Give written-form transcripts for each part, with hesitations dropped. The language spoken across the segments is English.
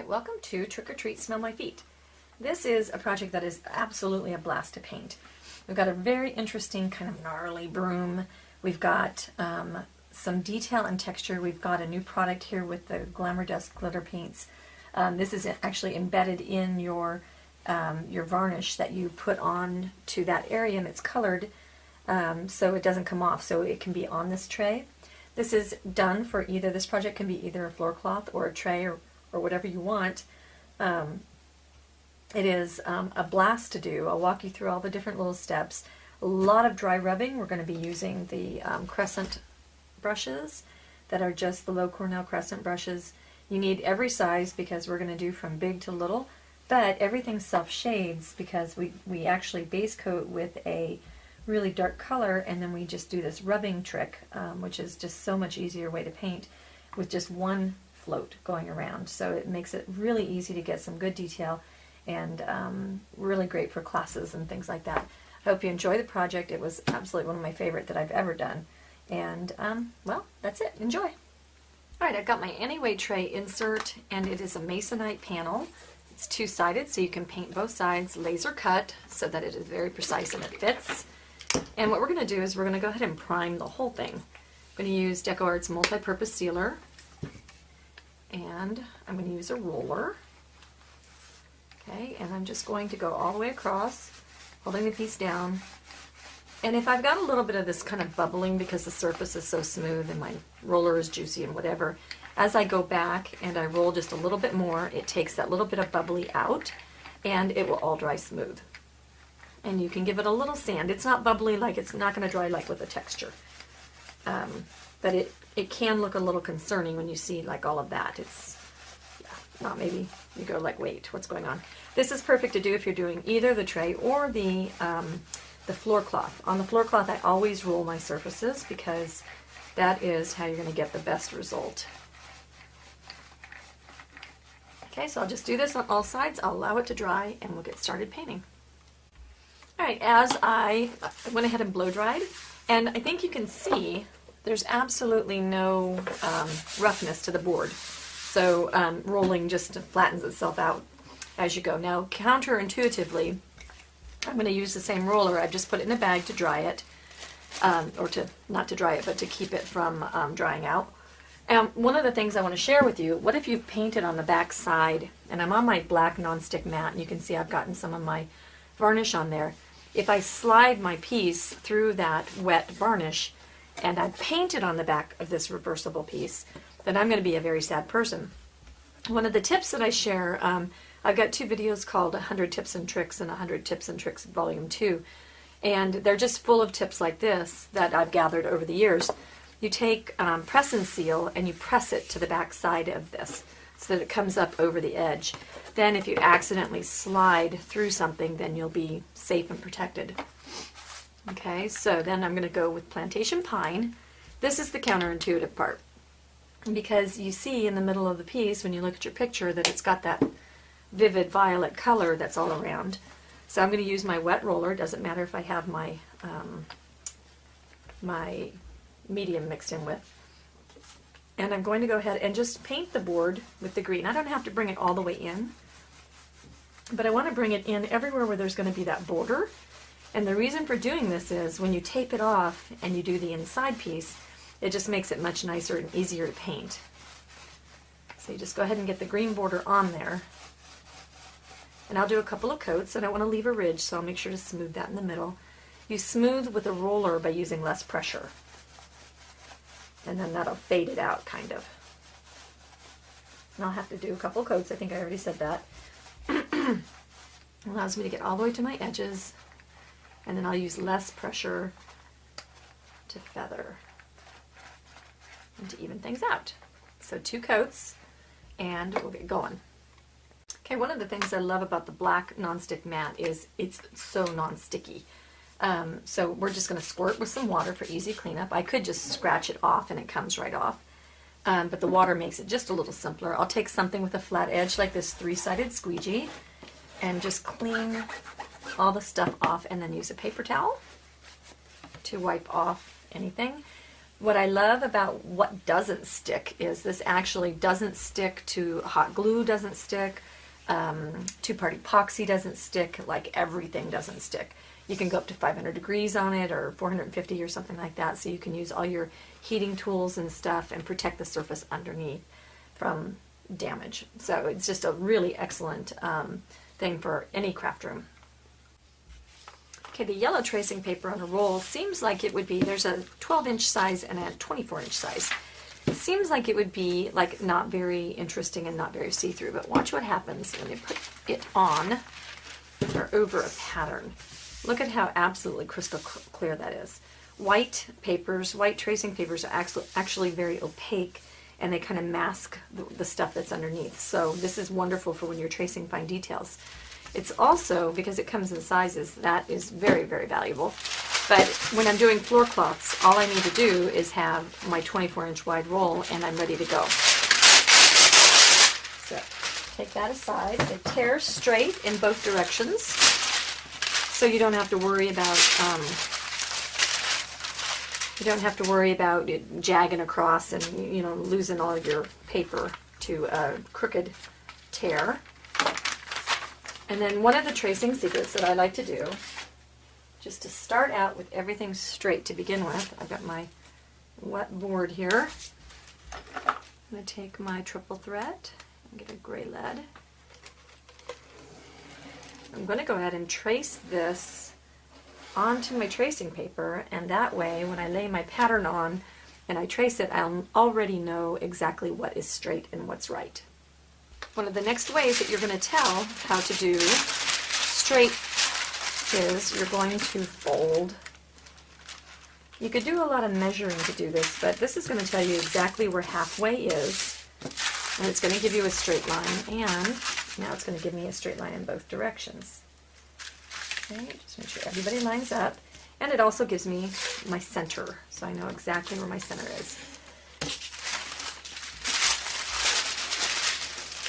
Alright, welcome to Trick or Treat Smell My Feet. This is a project that is absolutely a blast to paint. We've got a very interesting kind of gnarly broom. We've got some detail and texture. We've got a new product here with the Glamour Dust glitter paints. This is actually embedded in your varnish that you put on to that area, and it's colored so it doesn't come off, so it can be on this tray. This is done for either, this project can be either a floor cloth or a tray or whatever you want. It is a blast to do. I'll walk you through all the different little steps. A lot of dry rubbing. We're going to be using the crescent brushes that are just the low Cornell crescent brushes. You need every size because we're going to do from big to little, but everything self-shades because we actually base coat with a really dark color, and then we just do this rubbing trick, which is just so much easier way to paint with just one float going around. So it makes it really easy to get some good detail and really great for classes and things like that. I hope you enjoy the project. It was absolutely one of my favorite that I've ever done. And well, that's it. Enjoy. Alright, I've got my Anyway tray insert, and it is a Masonite panel. It's two-sided, so you can paint both sides, laser cut, so that it is very precise and it fits. And what we're going to do is we're going to go ahead and prime the whole thing. I'm going to use DecoArt's multi-purpose sealer, and I'm going to use a roller. Okay, and I'm just going to go all the way across, holding the piece down. And if I've got a little bit of this kind of bubbling because the surface is so smooth and my roller is juicy and whatever, as I go back and I roll just a little bit more, it takes that little bit of bubbly out and it will all dry smooth. And you can give it a little sand. It's not bubbly, like it's not going to dry like with a texture. But it can look a little concerning when you see like all of that. It's, yeah, not maybe you go like, wait, what's going on? This is perfect to do if you're doing either the tray or the floor cloth. On the floor cloth, I always roll my surfaces because that is how you're going to get the best result. Okay, so I'll just do this on all sides. I'll allow it to dry and we'll get started painting. Alright, as I went ahead and blow dried, and I think you can see there's absolutely no roughness to the board. So rolling just flattens itself out as you go. Now, counterintuitively, I'm going to use the same roller. I've just put it in a bag to dry it, or to, not to dry it, but to keep it from drying out. And one of the things I want to share with you, what if you've painted on the back side, and I'm on my black nonstick mat, and you can see I've gotten some of my varnish on there. If I slide my piece through that wet varnish, and I paint it on the back of this reversible piece, then I'm going to be a very sad person. One of the tips that I share, I've got two videos called 100 Tips and Tricks and 100 Tips and Tricks Volume 2, and they're just full of tips like this that I've gathered over the years. You take press and seal and you press it to the back side of this so that it comes up over the edge. Then if you accidentally slide through something, then you'll be safe and protected. Okay, so then I'm going to go with Plantation Pine. This is the counterintuitive part, because you see in the middle of the piece when you look at your picture that it's got that vivid violet color that's all around. So I'm going to use my wet roller. Doesn't matter if I have my my medium mixed in with. And I'm going to go ahead and just paint the board with the green. I don't have to bring it all the way in, but I want to bring it in everywhere where there's going to be that border. And the reason for doing this is when you tape it off and you do the inside piece, it just makes it much nicer and easier to paint. So you just go ahead and get the green border on there. And I'll do a couple of coats. I don't want to leave a ridge, so I'll make sure to smooth that in the middle. You smooth with a roller by using less pressure. And then that'll fade it out, kind of. And I'll have to do a couple coats. I think I already said that. Allows me to get all the way to my edges. And then I'll use less pressure to feather and to even things out. So 2 coats, and we'll get going. Okay, one of the things I love about the black nonstick mat is it's so non-sticky. So we're just going to squirt with some water for easy cleanup. I could just scratch it off and it comes right off. But the water makes it just a little simpler. I'll take something with a flat edge like this 3-sided squeegee and just clean all the stuff off, and then use a paper towel to wipe off anything. What I love about what doesn't stick is this actually doesn't stick to hot glue, doesn't stick, two-part epoxy doesn't stick, like everything doesn't stick. You can go up to 500 degrees on it or 450 or something like that, so you can use all your heating tools and stuff and protect the surface underneath from damage. So it's just a really excellent thing for any craft room. Okay, the yellow tracing paper on a roll seems like it would be, there's a 12-inch size and a 24-inch size. It seems like it would be like not very interesting and not very see-through, but watch what happens when you put it on or over a pattern. Look at how absolutely crystal clear that is. White papers, white tracing papers are actually very opaque, and they kind of mask the stuff that's underneath. So this is wonderful for when you're tracing fine details. It's also, because it comes in sizes, that is very, very valuable. But when I'm doing floor cloths, all I need to do is have my 24-inch wide roll and I'm ready to go. So take that aside. They tear straight in both directions, so you don't have to worry about it jagging across and, you know, losing all your paper to a crooked tear. And then one of the tracing secrets that I like to do, just to start out with everything straight to begin with, I've got my wet board here. I'm going to take my triple thread and get a gray lead. I'm going to go ahead and trace this onto my tracing paper, and that way when I lay my pattern on and I trace it, I'll already know exactly what is straight and what's right. One of the next ways that you're going to tell how to do straight is you're going to fold. You could do a lot of measuring to do this, but this is going to tell you exactly where halfway is, and it's going to give you a straight line, and now it's going to give me a straight line in both directions. Okay, just make sure everybody lines up, and it also gives me my center, so I know exactly where my center is.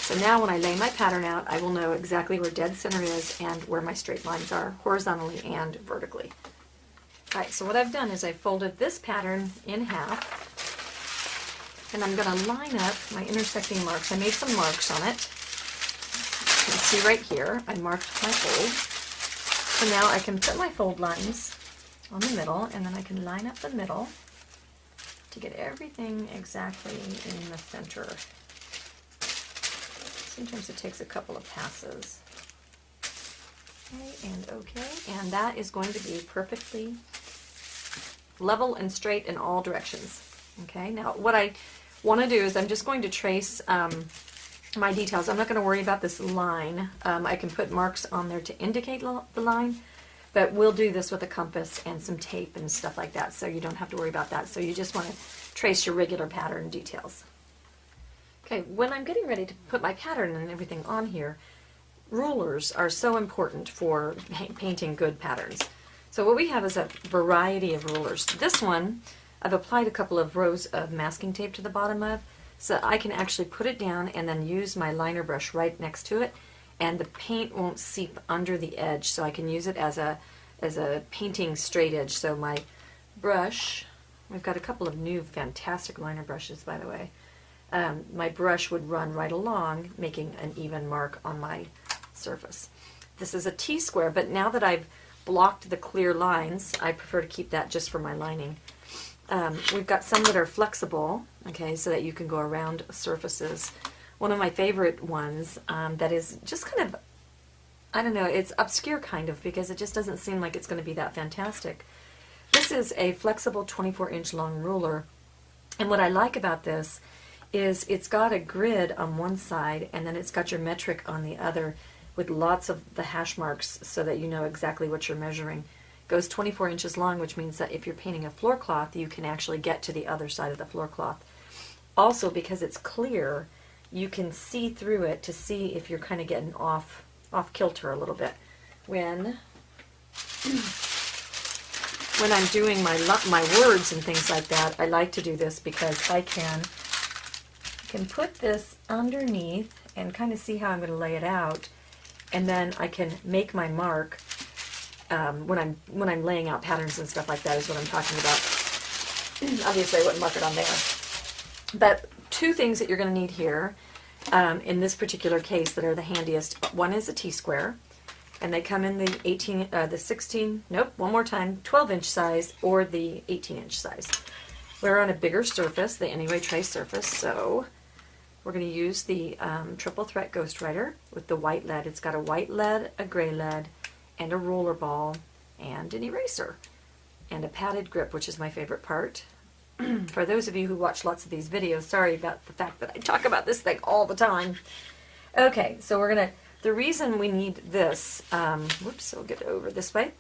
So now when I lay my pattern out, I will know exactly where dead center is and where my straight lines are, horizontally and vertically. Alright, so what I've done is I folded this pattern in half, and I'm going to line up my intersecting marks. I made some marks on it. You can see right here, I marked my fold. So now I can put my fold lines on the middle, and then I can line up the middle to get everything exactly in the center. Sometimes it takes a couple of passes. Okay, and that is going to be perfectly level and straight in all directions. Okay, now what I want to do is I'm just going to trace my details. I'm not going to worry about this line. I can put marks on there to indicate the line, but we'll do this with a compass and some tape and stuff like that, so you don't have to worry about that. So you just want to trace your regular pattern details. Okay, when I'm getting ready to put my pattern and everything on here, rulers are so important for painting good patterns. So what we have is a variety of rulers. This one, I've applied a couple of rows of masking tape to the bottom of, so I can actually put it down and then use my liner brush right next to it, and the paint won't seep under the edge, so I can use it as a painting straight edge. So my brush, we've got a couple of new fantastic liner brushes, by the way. My brush would run right along, making an even mark on my surface. This is a T-square, but now that I've blocked the clear lines, I prefer to keep that just for my lining. We've got some that are flexible, okay, so that you can go around surfaces. One of my favorite ones that is just kind of, I don't know, it's obscure kind of, because it just doesn't seem like it's going to be that fantastic. This is a flexible 24-inch long ruler, and what I like about this is it's got a grid on one side, and then it's got your metric on the other with lots of the hash marks so that you know exactly what you're measuring. It goes 24 inches long, which means that if you're painting a floor cloth, you can actually get to the other side of the floor cloth. Also, because it's clear, you can see through it to see if you're kind of getting off kilter a little bit. When I'm doing my words and things like that, I like to do this because I can put this underneath and kind of see how I'm going to lay it out, and then I can make my mark when I'm laying out patterns and stuff like that is what I'm talking about. Obviously I wouldn't mark it on there. But two things that you're going to need here in this particular case that are the handiest. One is a T-square, and they come in the 18, the 16, nope, one more time, 12-inch size or the 18-inch size. We're on a bigger surface, the Anyway Tray surface, so we're going to use the Triple Threat Ghostwriter with the white lead. It's got a white lead, a gray lead, and a roller ball, and an eraser, and a padded grip, which is my favorite part. For those of you who watch lots of these videos, sorry about the fact that I talk about this thing all the time. Okay, so we're going to, the reason we need this, whoops, I'll get over this way,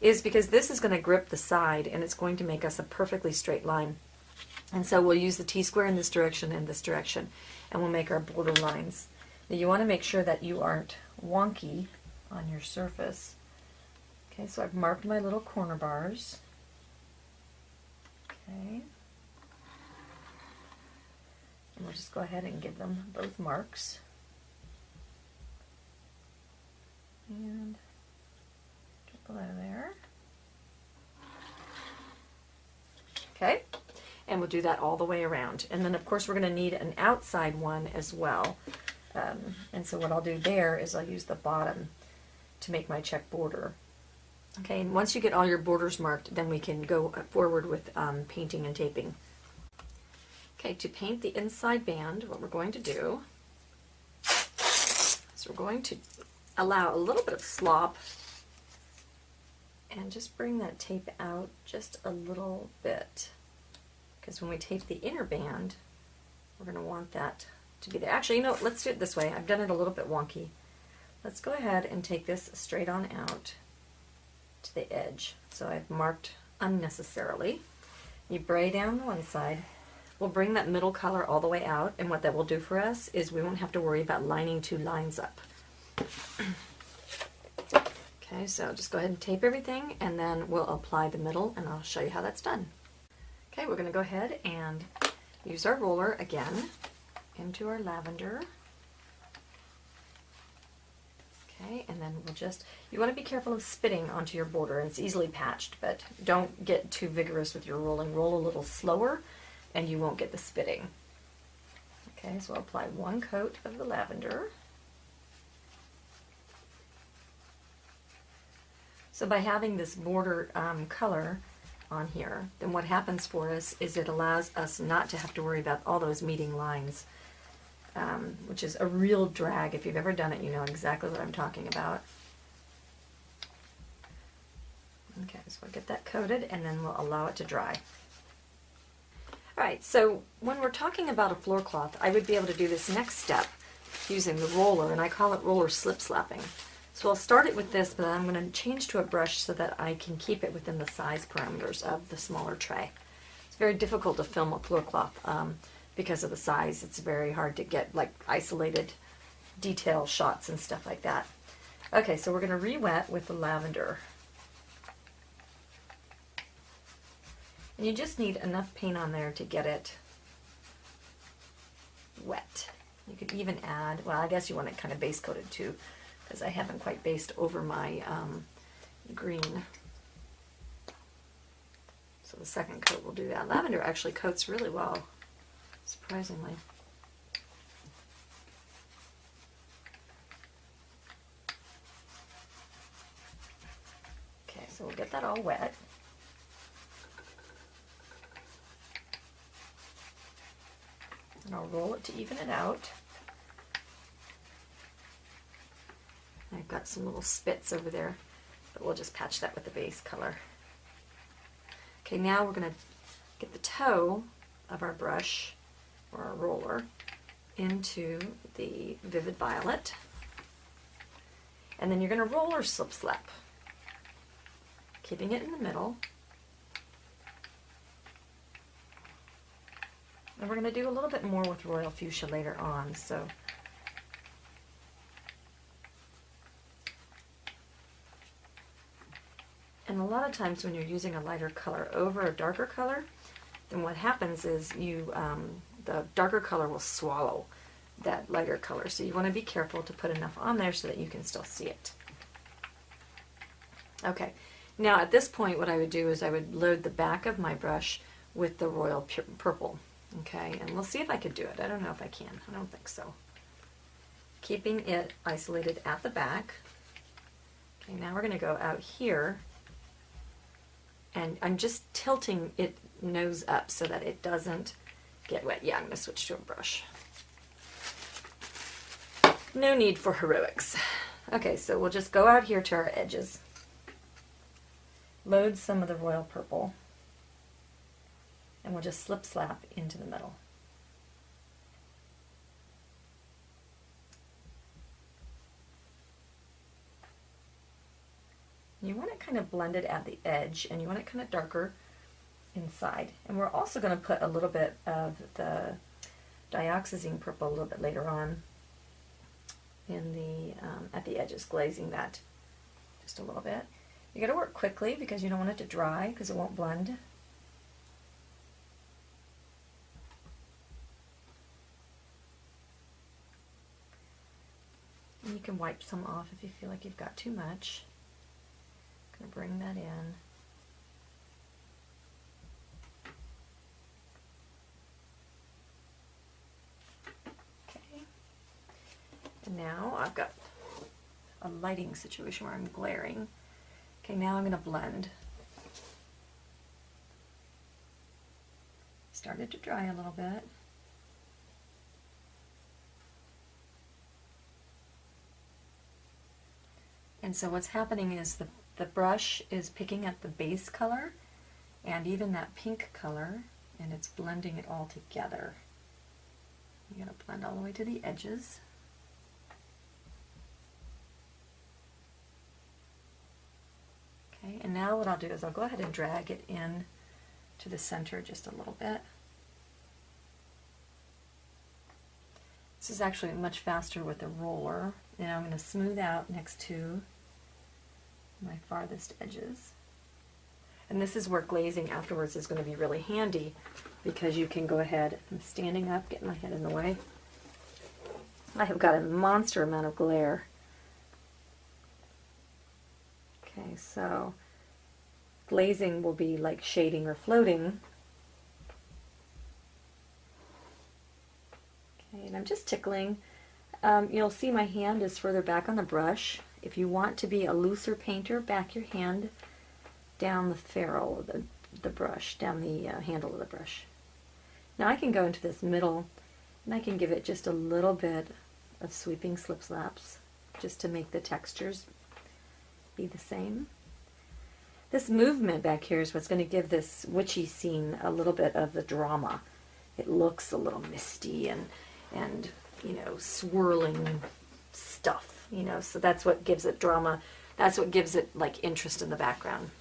is because this is going to grip the side and it's going to make us a perfectly straight line. And so we'll use the T-square in this direction and this direction, and we'll make our border lines. Now you want to make sure that you aren't wonky on your surface. Okay, so I've marked my little corner bars. Okay. And we'll just go ahead and give them both marks. And get below there. Okay, and we'll do that all the way around. And then of course we're going to need an outside one as well. And so what I'll do there is I'll use the bottom to make my check border. Okay, and once you get all your borders marked, then we can go forward with painting and taping. Okay, to paint the inside band, what we're going to do is we're going to allow a little bit of slop and just bring that tape out just a little bit. Because when we tape the inner band, we're going to want that to be there. Actually, you know, let's do it this way. I've done it a little bit wonky. Let's go ahead and take this straight on out to the edge. So I've marked unnecessarily. You bray down one side. We'll bring that middle color all the way out, and what that will do for us is we won't have to worry about lining two lines up. Okay, so just go ahead and tape everything, and then we'll apply the middle, and I'll show you how that's done. Okay, we're going to go ahead and use our roller again into our lavender. Okay, and then we'll just, you want to be careful of spitting onto your border. It's easily patched, but don't get too vigorous with your rolling. Roll a little slower and you won't get the spitting. Okay, so I'll apply one coat of the lavender. So by having this border color on here, then what happens for us is it allows us not to have to worry about all those meeting lines. Which is a real drag. If you've ever done it, you know exactly what I'm talking about. Okay, so we'll get that coated and then we'll allow it to dry. Alright, so when we're talking about a floor cloth, I would be able to do this next step using the roller, and I call it roller slip slapping. So I'll start it with this, but I'm going to change to a brush so that I can keep it within the size parameters of the smaller tray. It's very difficult to film a floor cloth. Because of the size, it's very hard to get like isolated detail shots and stuff like that. Okay, so we're going to re-wet with the lavender. And you just need enough paint on there to get it wet. You could even add, well, I guess you want it kind of base coated too, because I haven't quite based over my green. So the second coat will do that. Lavender actually coats really well. Surprisingly. Okay, so we'll get that all wet. And I'll roll it to even it out. I've got some little spits over there, but we'll just patch that with the base color. Okay, now we're going to get the toe of our brush or our roller into the Vivid Violet, and then you're going to roller slip slap, keeping it in the middle. And we're going to do a little bit more with Royal Fuchsia later on, so and a lot of times when you're using a lighter color over a darker color, then what happens is you the darker color will swallow that lighter color. So you want to be careful to put enough on there so that you can still see it. Okay, now at this point what I would do is I would load the back of my brush with the royal purple. Okay, and we'll see if I could do it. I don't know if I can. I don't think so. Keeping it isolated at the back. Okay, now we're going to go out here, and I'm just tilting it nose up so that it doesn't get wet. Yeah, I'm going to switch to a brush. No need for heroics. Okay, so we'll just go out here to our edges. Load some of the royal purple, and we'll just slip slap into the middle. You want it kind of blended at the edge, and you want it kind of darker inside. And we're also going to put a little bit of the dioxazine purple a little bit later on in the at the edges, glazing that just a little bit. You got to work quickly because you don't want it to dry because it won't blend. And you can wipe some off if you feel like you've got too much. I'm going to bring that in. Okay. And now I've got a lighting situation where I'm glaring. Okay, now I'm going to blend. Started to dry a little bit. And so what's happening is the brush is picking up the base color and even that pink color, and it's blending it all together. You're going to blend all the way to the edges. Okay, and now what I'll do is I'll go ahead and drag it in to the center just a little bit. This is actually much faster with the roller. Now I'm going to smooth out next to my farthest edges. And this is where glazing afterwards is going to be really handy because you can go ahead. I'm standing up, getting my head in the way. I have got a monster amount of glare. Okay, so glazing will be like shading or floating. Okay, and I'm just tickling. You'll see my hand is further back on the brush. If you want to be a looser painter, back your hand down the ferrule of the brush, down the handle of the brush. Now I can go into this middle and I can give it just a little bit of sweeping slip slaps just to make the textures be the same. This movement back here is what's going to give this witchy scene a little bit of the drama. It looks a little misty and you know, swirling stuff, you know, so that's what gives it drama. That's what gives it like interest in the background.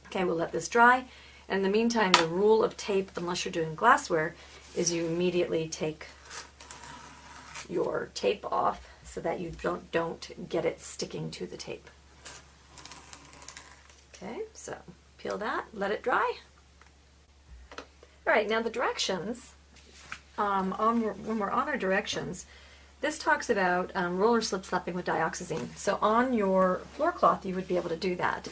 Okay, we'll let this dry. And in the meantime, the rule of tape, unless you're doing glassware, is you immediately take your tape off so that you don't get it sticking to the tape. Okay, so peel that, let it dry. All right, now the directions, when we're on our directions, this talks about roller slip slapping with dioxazine. So on your floor cloth, you would be able to do that.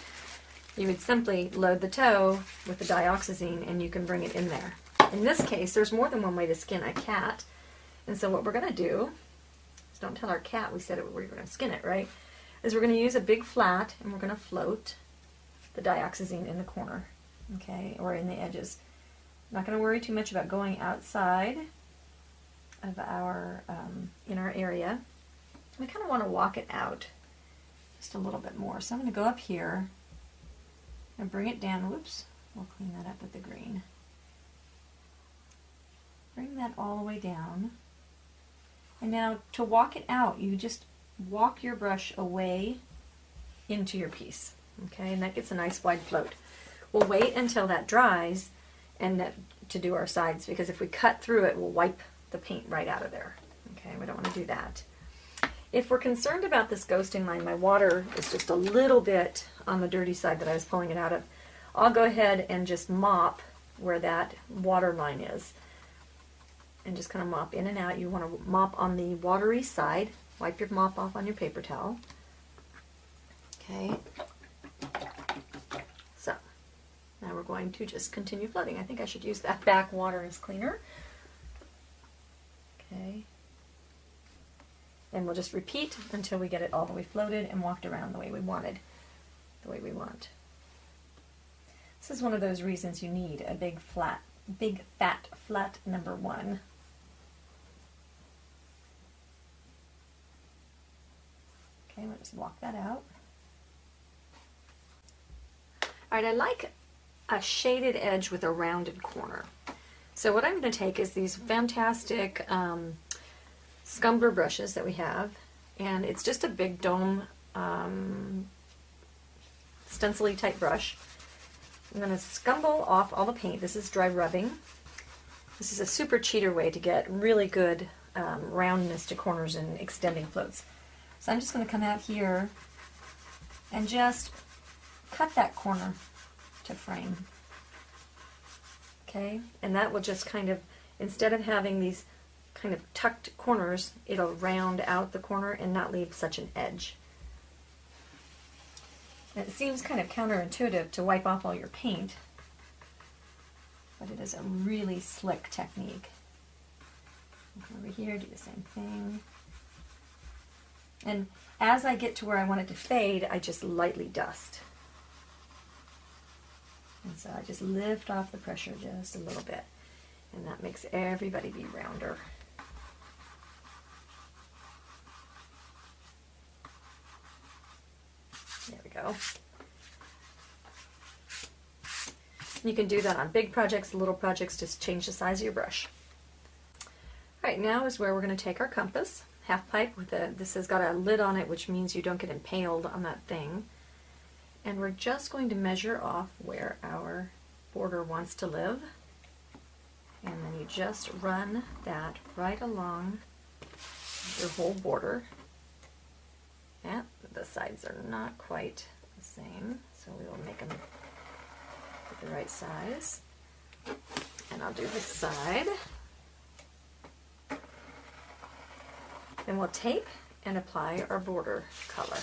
You would simply load the toe with the dioxazine and you can bring it in there. In this case, there's more than one way to skin a cat. And so what we're going to do, is don't tell our cat we said we were going to skin it, right? Is we're going to use a big flat and we're going to float the dioxazine in the corner, okay, or in the edges. I'm not going to worry too much about going outside of our in our area. We kind of want to walk it out just a little bit more. So I'm going to go up here and bring it down. Whoops, we'll clean that up with the green. Bring that all the way down. And now to walk it out, you just walk your brush away into your piece. Okay, and that gets a nice wide float. We'll wait until that dries and to do our sides, because if we cut through it, we'll wipe the paint right out of there. Okay, we don't want to do that. If we're concerned about this ghosting line, my water is just a little bit on the dirty side that I was pulling it out of. I'll go ahead and just mop where that water line is. And just kind of mop in and out. You want to mop on the watery side. Wipe your mop off on your paper towel. Okay. So, Now we're going to just continue floating. I think I should use that back water as cleaner. Okay. And we'll just repeat until we get it all the way floated and walked around the way we wanted, the way we want. This is one of those reasons you need a big fat flat number 1. Okay, we'll just block that out. Alright, I like a shaded edge with a rounded corner. So what I'm going to take is these fantastic scumbler brushes that we have, and it's just a big dome stencil-y type brush. I'm going to scumble off all the paint. This is dry rubbing. This is a super cheater way to get really good roundness to corners and extending floats. So I'm just going to come out here and just cut that corner to frame. Okay, and that will just kind of, instead of having these kind of tucked corners, it'll round out the corner and not leave such an edge. And it seems kind of counterintuitive to wipe off all your paint, but it is a really slick technique. Over here, do the same thing. And as I get to where I want it to fade, I just lightly dust. And so I just lift off the pressure just a little bit, and that makes everybody be rounder. There we go. You can do that on big projects, little projects, just change the size of your brush. All right, now is where we're going to take our compass, half pipe with this has got a lid on it, which means you don't get impaled on that thing. And we're just going to measure off where our border wants to live. And then you just run that right along your whole border. Yeah, the sides are not quite the same, so we will make them the right size. And I'll do this side. Then we'll tape and apply our border color.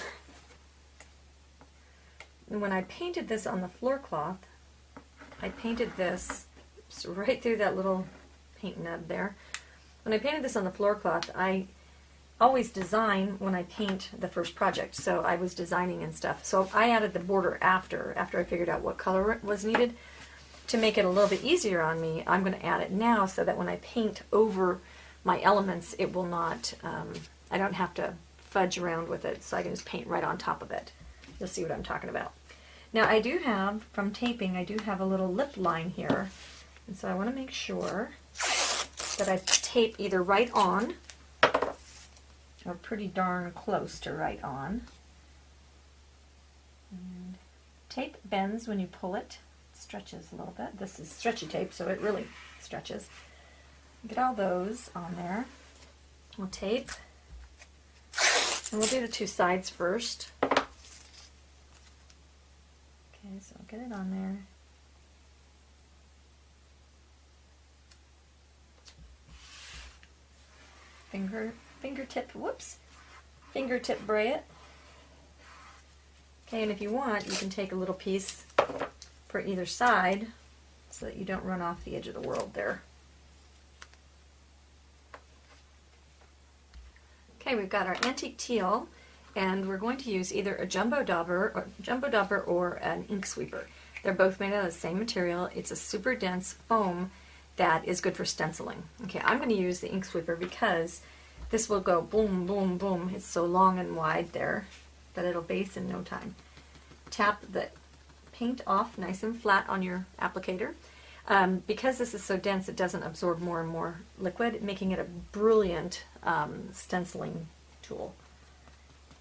And when I painted this on the floor cloth, I painted this right through that little paint nub there. When I painted this on the floor cloth, I always design when I paint the first project, so I was designing and stuff. So I added the border after I figured out what color was needed. To make it a little bit easier on me, I'm going to add it now so that when I paint over my elements, it will not, I don't have to fudge around with it, so I can just paint right on top of it. You'll see what I'm talking about. Now I do have, from taping, I do have a little lip line here, and so I want to make sure that I tape either right on or pretty darn close to right on. And tape bends when you pull it. It stretches a little bit. This is stretchy tape, so it really stretches. Get all those on there. We'll tape, and we'll do the two sides first. Okay, so I'll get it on there. Fingertip bray it. Okay, and if you want, you can take a little piece for either side so that you don't run off the edge of the world there. Okay, we've got our antique teal, and we're going to use either a jumbo dauber or an ink sweeper. They're both made out of the same material. It's a super dense foam that is good for stenciling. Okay, I'm going to use the ink sweeper because this will go boom, boom, boom. It's so long and wide there that it'll base in no time. Tap the paint off nice and flat on your applicator. Because this is so dense, it doesn't absorb more and more liquid, making it a brilliant stenciling tool.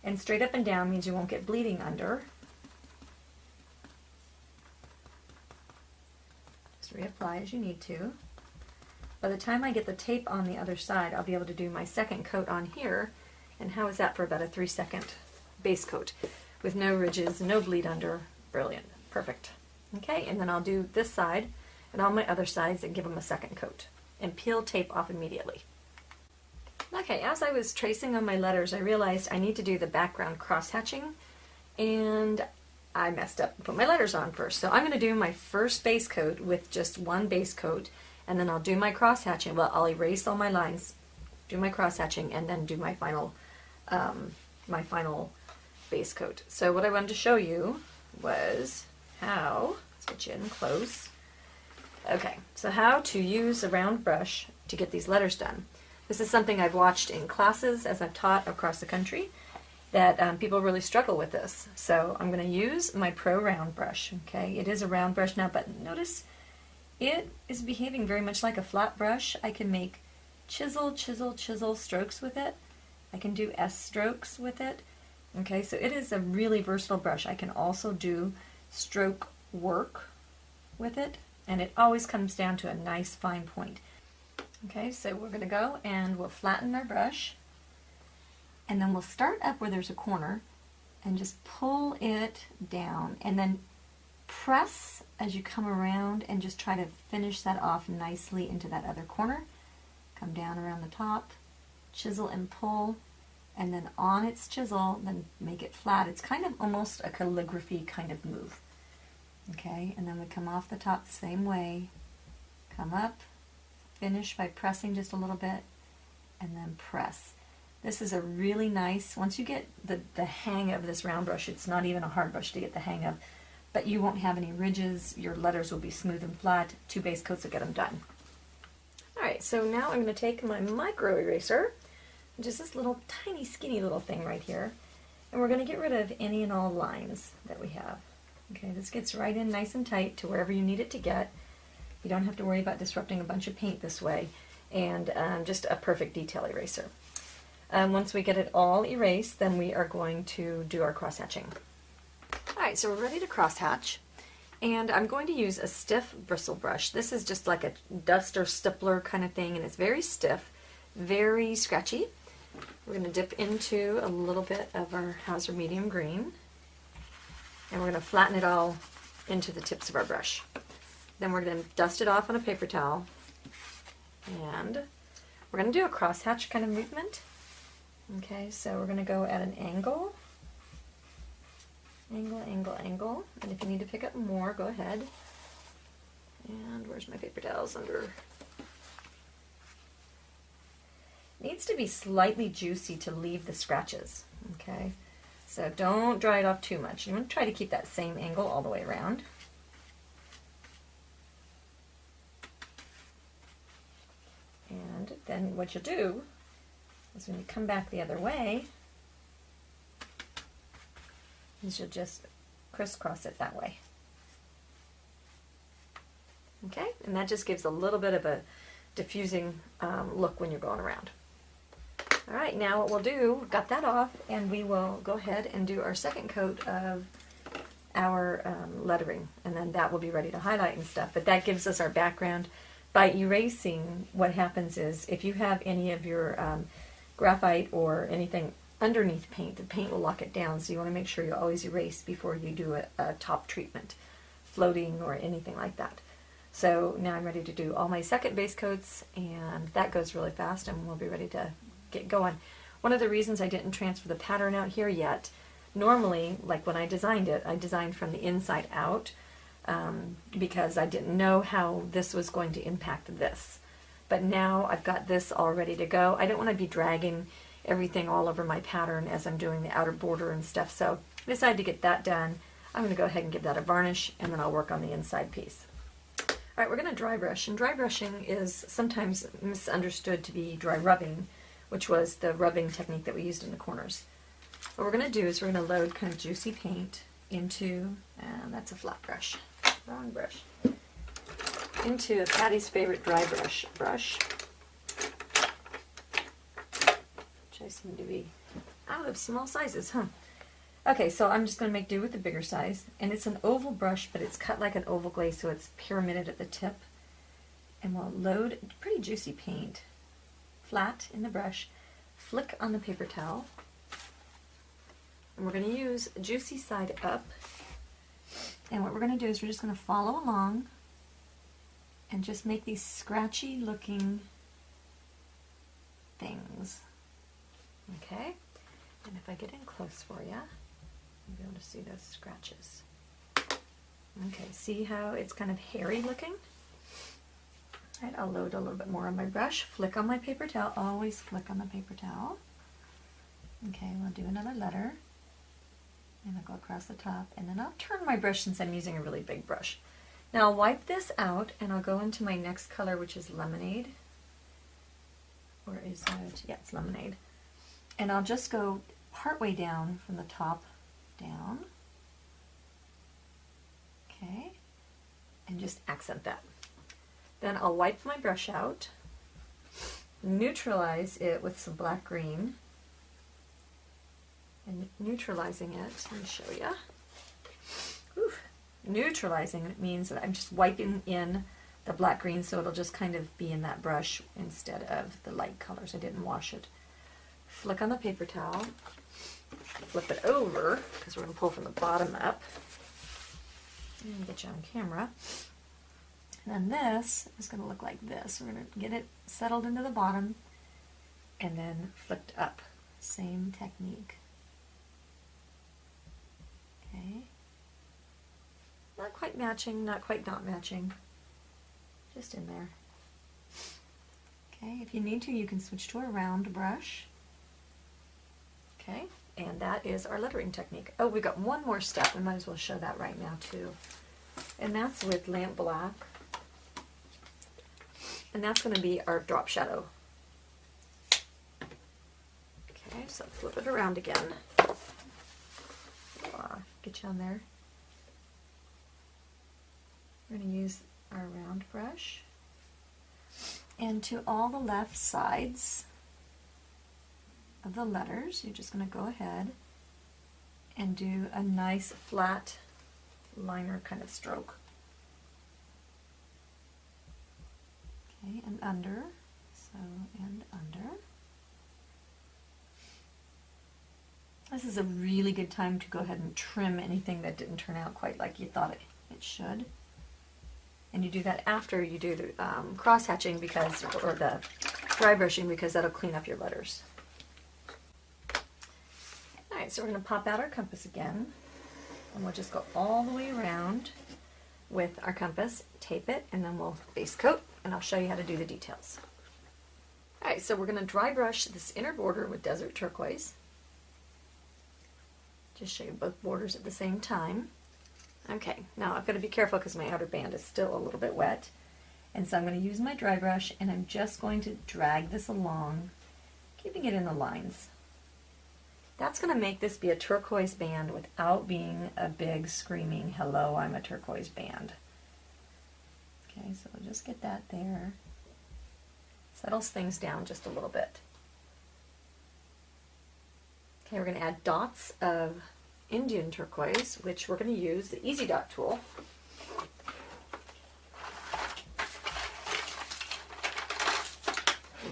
And straight up and down means you won't get bleeding under. Just reapply as you need to. By the time I get the tape on the other side, I'll be able to do my second coat on here. And how is that for about a 3-second base coat? With no ridges, no bleed under. Brilliant. Perfect. Okay, and then I'll do this side and all my other sides and give them a second coat. And peel tape off immediately. Okay, as I was tracing on my letters, I realized I need to do the background cross-hatching. And I messed up and put my letters on first. So I'm going to do my first base coat with just one base coat, and then I'll do my cross hatching. Well, I'll erase all my lines, do my cross hatching, and then do my final base coat. So what I wanted to show you was how, let's get you in close. Okay, so how to use a round brush to get these letters done. This is something I've watched in classes as I've taught across the country, that people really struggle with this. So I'm going to use my Pro Round brush. Okay, it is a round brush now, but notice it is behaving very much like a flat brush. I can make chisel, chisel, chisel strokes with it. I can do S strokes with it. Okay, so it is a really versatile brush. I can also do stroke work with it, and it always comes down to a nice fine point. Okay, so we're going to go and we'll flatten our brush, and then we'll start up where there's a corner and just pull it down, and then press as you come around and just try to finish that off nicely into that other corner. Come down around the top, chisel and pull, and then on its chisel, then make it flat. It's kind of almost a calligraphy kind of move. Okay, and then we come off the top the same way, come up, finish by pressing just a little bit, and then press. This is a really nice, once you get the hang of this round brush, it's not even a hard brush to get the hang of, but you won't have any ridges, your letters will be smooth and flat. 2 base coats will get them done. Alright, so now I'm going to take my micro eraser, which is this little tiny skinny little thing right here, and we're going to get rid of any and all lines that we have. Okay, this gets right in nice and tight to wherever you need it to get. You don't have to worry about disrupting a bunch of paint this way, and just a perfect detail eraser. Once we get it all erased, then we are going to do our cross hatching. Alright, so we're ready to cross hatch, and I'm going to use a stiff bristle brush. This is just like a dust or stippler kind of thing, and it's very stiff, very scratchy. We're going to dip into a little bit of our Hauser medium green, and we're going to flatten it all into the tips of our brush. Then we're going to dust it off on a paper towel, and we're going to do a cross hatch kind of movement. Okay, so we're going to go at an angle, angle, angle, angle, and if you need to pick up more, go ahead. And where's my paper towels? Under. It needs to be slightly juicy to leave the scratches. Okay, so don't dry it off too much. You want to try to keep that same angle all the way around. And then what you'll do is when you come back the other way, is you'll just crisscross it that way. Okay, and that just gives a little bit of a diffusing look when you're going around. All right, now what we'll do, got that off, and we will go ahead and do our second coat of our lettering, and then that will be ready to highlight and stuff, but that gives us our background. By erasing, what happens is if you have any of your graphite or anything underneath paint, the paint will lock it down, so you want to make sure you always erase before you do a top treatment, floating or anything like that. So now I'm ready to do all my second base coats, and that goes really fast, and we'll be ready to get going. One of the reasons I didn't transfer the pattern out here yet, normally, like when I designed it, I designed from the inside out, because I didn't know how this was going to impact this. But now I've got this all ready to go. I don't want to be dragging everything all over my pattern as I'm doing the outer border and stuff, so I decided to get that done. I'm going to go ahead and give that a varnish, and then I'll work on the inside piece. Alright, we're going to dry brush, and dry brushing is sometimes misunderstood to be dry rubbing, which was the rubbing technique that we used in the corners. What we're going to do is we're going to load kind of juicy paint into, and that's a flat brush, wrong brush, into a Patty's favorite dry brush, which I seem to be out of small sizes, huh? Okay, so I'm just going to make do with the bigger size, and it's an oval brush, but it's cut like an oval glaze, so it's pyramided at the tip, and we'll load pretty juicy paint flat in the brush, flick on the paper towel, and we're going to use juicy side up. And what we're going to do is we're just going to follow along and just make these scratchy looking things. Okay? And if I get in close for you, You'll be able to see those scratches. Okay, see how it's kind of hairy looking? All right, I'll load a little bit more on my brush, flick on my paper towel, always flick on the paper towel. Okay, we'll do another letter, and I'll go across the top, and then I'll turn my brush since I'm using a really big brush. Now I'll wipe this out, and I'll go into my next color, which is Lemonade. Or is it? Yeah, it's Lemonade. And I'll just go partway down from the top down. Okay, and just accent that. Then I'll wipe my brush out, neutralize it with some black green, and neutralizing it, let me show you. Neutralizing it means that I'm just wiping in the black green so it'll just kind of be in that brush instead of the light colors. I didn't wash it. Flick on the paper towel, flip it over because we're going to pull from the bottom up. And get you on camera. And then this is going to look like this. We're going to get it settled into the bottom and then flipped up. Same technique. Okay. Not quite matching, not quite not matching. Just in there. Okay, if you need to, you can switch to a round brush. Okay, and that is our lettering technique. Oh, we got one more step. We might as well show that right now too. And that's with Lamp Black. And that's going to be our drop shadow. Okay, so flip it around again. Get you on there. We're going to use our round brush. And to all the left sides of the letters, you're just going to go ahead and do a nice flat liner kind of stroke. Okay, and under, so, and under. This is a really good time to go ahead and trim anything that didn't turn out quite like you thought it should. And you do that after you do the cross hatching because, or the dry brushing, because that'll clean up your letters. Alright, so we're going to pop out our compass again, and we'll just go all the way around with our compass, tape it, and then we'll base coat, and I'll show you how to do the details. Alright, so we're going to dry brush this inner border with Desert Turquoise. Just show you both borders at the same time. Okay, now I've got to be careful because my outer band is still a little bit wet. And so I'm going to use my dry brush and I'm just going to drag this along, keeping it in the lines. That's going to make this be a turquoise band without being a big screaming, hello, I'm a turquoise band. Okay, so we'll just get that there. Settles things down just a little bit. Okay, we're going to add dots of Indian turquoise, which we're going to use the Easy Dot tool.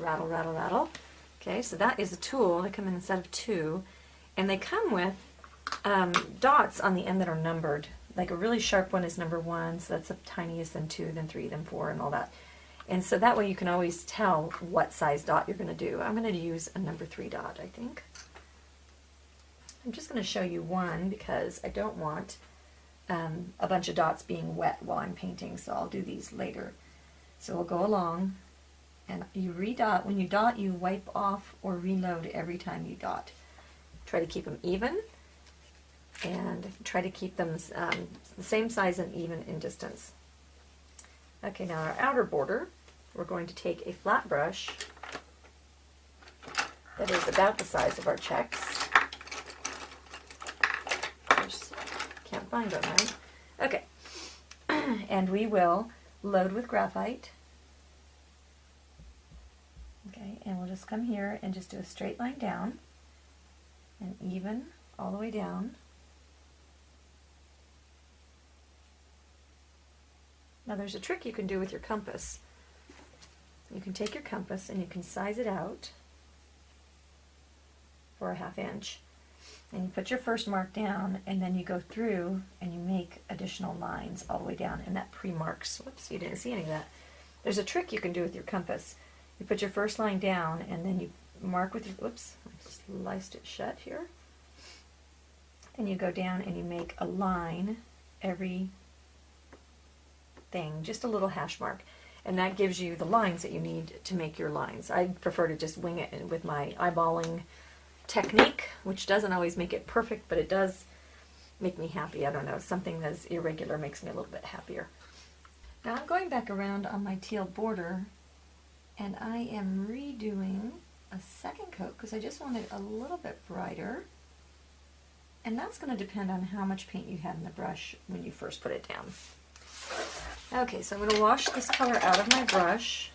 Rattle, rattle, rattle. Okay, so that is a tool. They come in a set of 2, and they come with dots on the end that are numbered. Like a really sharp one is number 1, so that's the tiniest, then 2, then 3, then 4, and all that. And so that way you can always tell what size dot you're going to do. I'm going to use a number 3 dot, I think. I'm just going to show you one because I don't want a bunch of dots being wet while I'm painting, so I'll do these later. So we'll go along, and you redot. When you dot, you wipe off or reload every time you dot. Try to keep them even, and try to keep them the same size and even in distance. Okay, now our outer border, we're going to take a flat brush that is about the size of our checks. Can't find them, right? Okay. And we will load with graphite. Okay, and we'll just come here and just do a straight line down and even all the way down. Now there's a trick you can do with your compass. You can take your compass and you can size it out for a 1/2 inch. And you put your first mark down, and then you go through and you make additional lines all the way down, and that pre-marks. Whoops, you didn't see any of that. There's a trick you can do with your compass. You put your first line down, and then you mark with your, whoops, I sliced it shut here. and you go down and you make a line every thing, just a little hash mark. And that gives you the lines that you need to make your lines. I prefer to just wing it with my eyeballing technique, which doesn't always make it perfect, but it does make me happy. I don't know, something that's irregular makes me a little bit happier. Now I'm going back around on my teal border, and I am redoing a second coat because I just want it a little bit brighter. And that's going to depend on how much paint you had in the brush when you first put it down. Okay, so I'm going to wash this color out of my brush.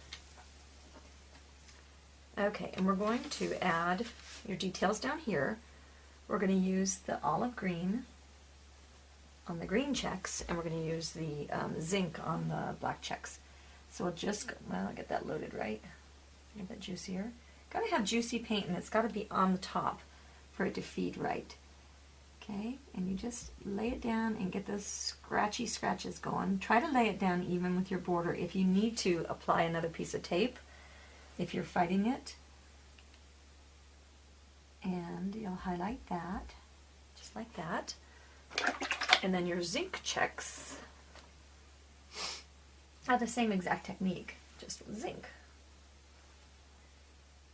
Okay, and we're going to add your details down here. We're going to use the olive green on the green checks, and we're going to use the zinc on the black checks. So we'll just go, well, I'll get that loaded right. A bit juicier. Got to have juicy paint, and it's got to be on the top for it to feed right. Okay, and you just lay it down and get those scratchy scratches going. Try to lay it down even with your border. If you need to, apply another piece of tape if you're fighting it. And you'll highlight that, just like that. And then your zinc checks are the same exact technique, just with zinc.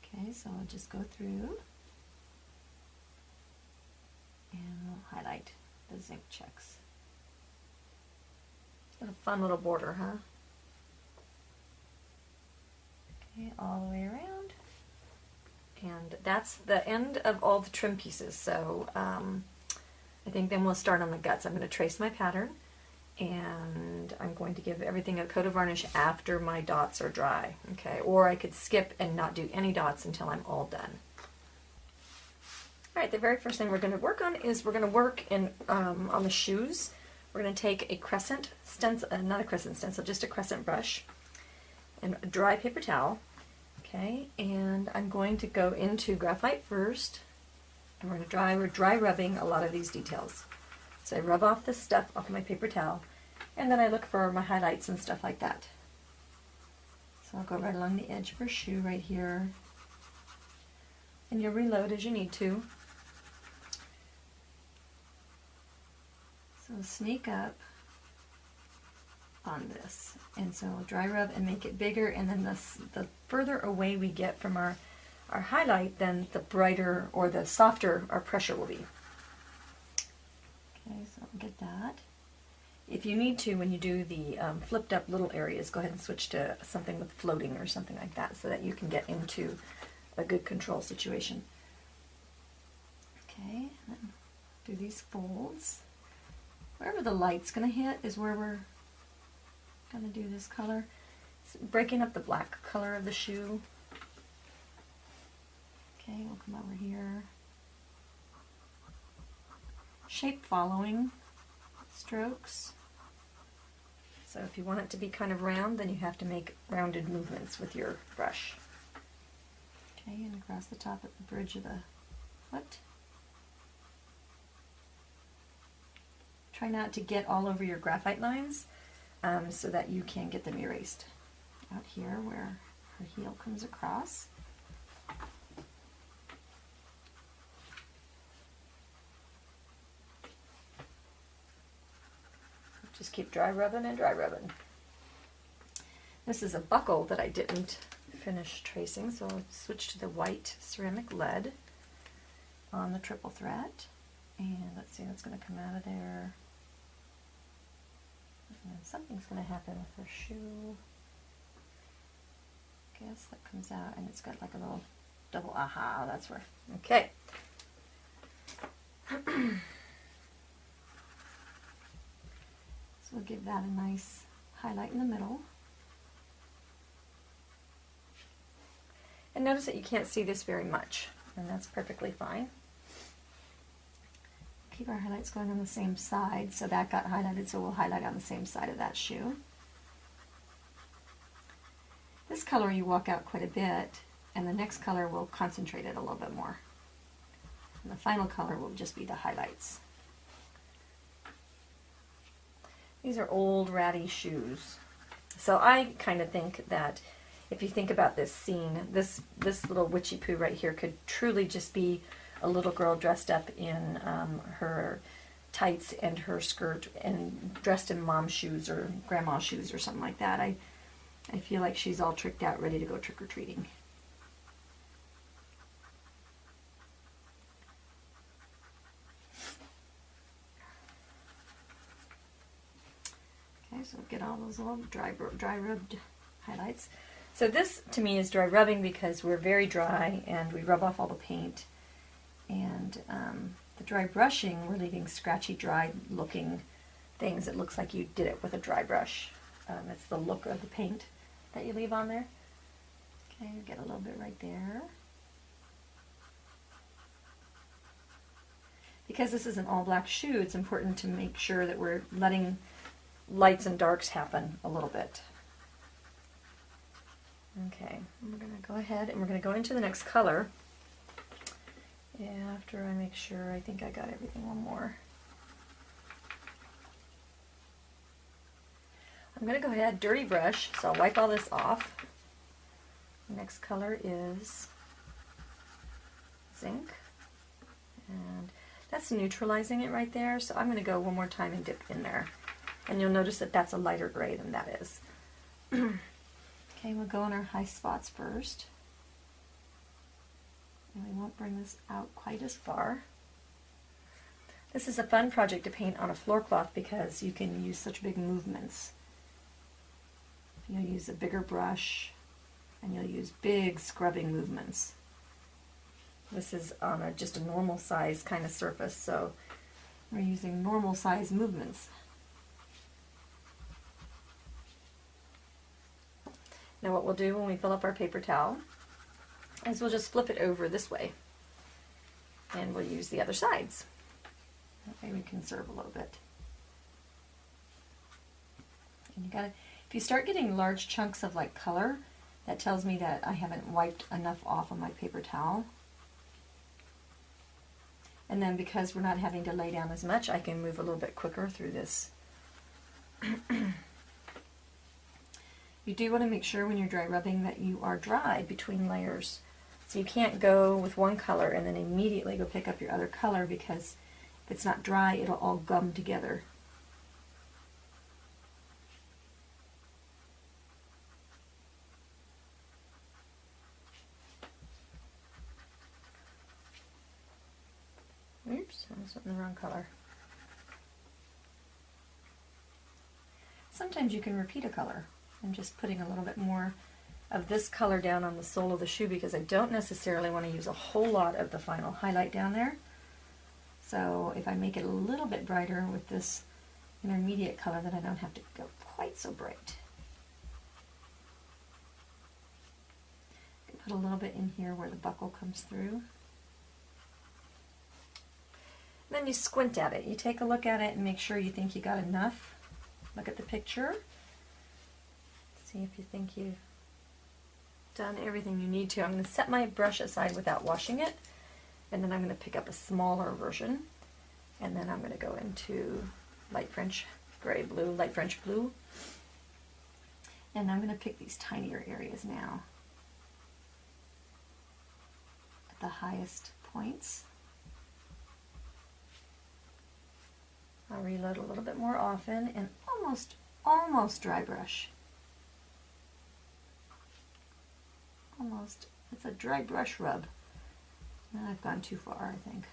Okay, so I'll just go through and we'll highlight the zinc checks. What a fun little border, huh? Okay, all the way around. And that's the end of all the trim pieces. So I think then we'll start on the guts. I'm going to trace my pattern, and I'm going to give everything a coat of varnish after my dots are dry. Okay, or I could skip and not do any dots until I'm all done. All right, the very first thing we're going to work on is we're going to work in on the shoes. We're going to take a crescent stencil, not a crescent stencil, just a crescent brush, and a dry paper towel. Okay, and I'm going to go into graphite first, and we're dry rubbing a lot of these details. So I rub off this stuff off my paper towel, and then I look for my highlights and stuff like that. So I'll go right along the edge of her shoe right here, and you'll reload as you need to. So sneak up on this, and so dry rub and make it bigger, and then the further away we get from our highlight, then the brighter or the softer our pressure will be. Okay, so I'll get that. If you need to, when you do the flipped up little areas, go ahead and switch to something with floating or something like that so that you can get into a good control situation. Okay, then do these folds. Wherever the light's going to hit is where we're going to do this color. It's breaking up the black color of the shoe. Okay, we'll come over here. Shape following strokes. So if you want it to be kind of round, then you have to make rounded movements with your brush. Okay, and across the top of the bridge of the foot. Try not to get all over your graphite lines so that you can get them erased. Out here where her heel comes across. Just keep dry rubbing and dry rubbing. This is a buckle that I didn't finish tracing, so I'll switch to the white ceramic lead on the triple thread. And let's see what's going to come out of there. And then something's going to happen with her shoe. Guess that comes out, and it's got like a little double aha. That's where. Okay. So we'll give that a nice highlight in the middle. And notice that you can't see this very much, and that's perfectly fine. Keep our highlights going on the same side, so that got highlighted, so we'll highlight on the same side of that shoe. This color you walk out quite a bit, and the next color will concentrate it a little bit more. And the final color will just be the highlights. These are old ratty shoes. So I kind of think that if you think about this scene, this little witchy poo right here could truly just be a little girl dressed up in her tights and her skirt and dressed in mom's shoes or grandma's shoes or something like that. I feel like she's all tricked out, ready to go trick-or-treating. Okay, so get all those little dry rubbed highlights. So this to me is dry rubbing because we're very dry and we rub off all the paint. And the dry brushing, we're leaving scratchy, dry looking things. It looks like you did it with a dry brush. It's the look of the paint that you leave on there. Okay, you get a little bit right there. Because this is an all black shoe, it's important to make sure that we're letting lights and darks happen a little bit. Okay, we're going to go ahead and we're going to go into the next color. After I make sure, I think I got everything one more. I'm going to go ahead, dirty brush, so I'll wipe all this off. The next color is zinc, and that's neutralizing it right there, so I'm going to go one more time and dip in there. And you'll notice that that's a lighter gray than that is. Okay, we'll go on our high spots first. And we won't bring this out quite as far. This is a fun project to paint on a floor cloth because you can use such big movements. You'll use a bigger brush and you'll use big scrubbing movements. This is on just a normal size kind of surface, so we're using normal size movements. Now what we'll do when we fill up our paper towel is we'll just flip it over this way and we'll use the other sides. That way we conserve a little bit. And you gotta, if you start getting large chunks of like color, that tells me that I haven't wiped enough off on my paper towel. And then because we're not having to lay down as much, I can move a little bit quicker through this. You do want to make sure when you're dry rubbing that you are dry between layers. So you can't go with one color and then immediately go pick up your other color, because if it's not dry, it'll all gum together. Oops, I was in the wrong color. Sometimes you can repeat a color. I'm just putting a little bit more of this color down on the sole of the shoe because I don't necessarily want to use a whole lot of the final highlight down there. So if I make it a little bit brighter with this intermediate color, then I don't have to go quite so bright. Put a little bit in here where the buckle comes through. Then you squint at it. You take a look at it and make sure you think you got enough. Look at the picture. See if you think you've done everything you need to. I'm going to set my brush aside without washing it, and then I'm going to pick up a smaller version, and then I'm going to go into light French gray blue, light French blue, and I'm going to pick these tinier areas now at the highest points. I'll reload a little bit more often and almost dry brush. Almost. It's a dry brush rub. I've gone too far, I think.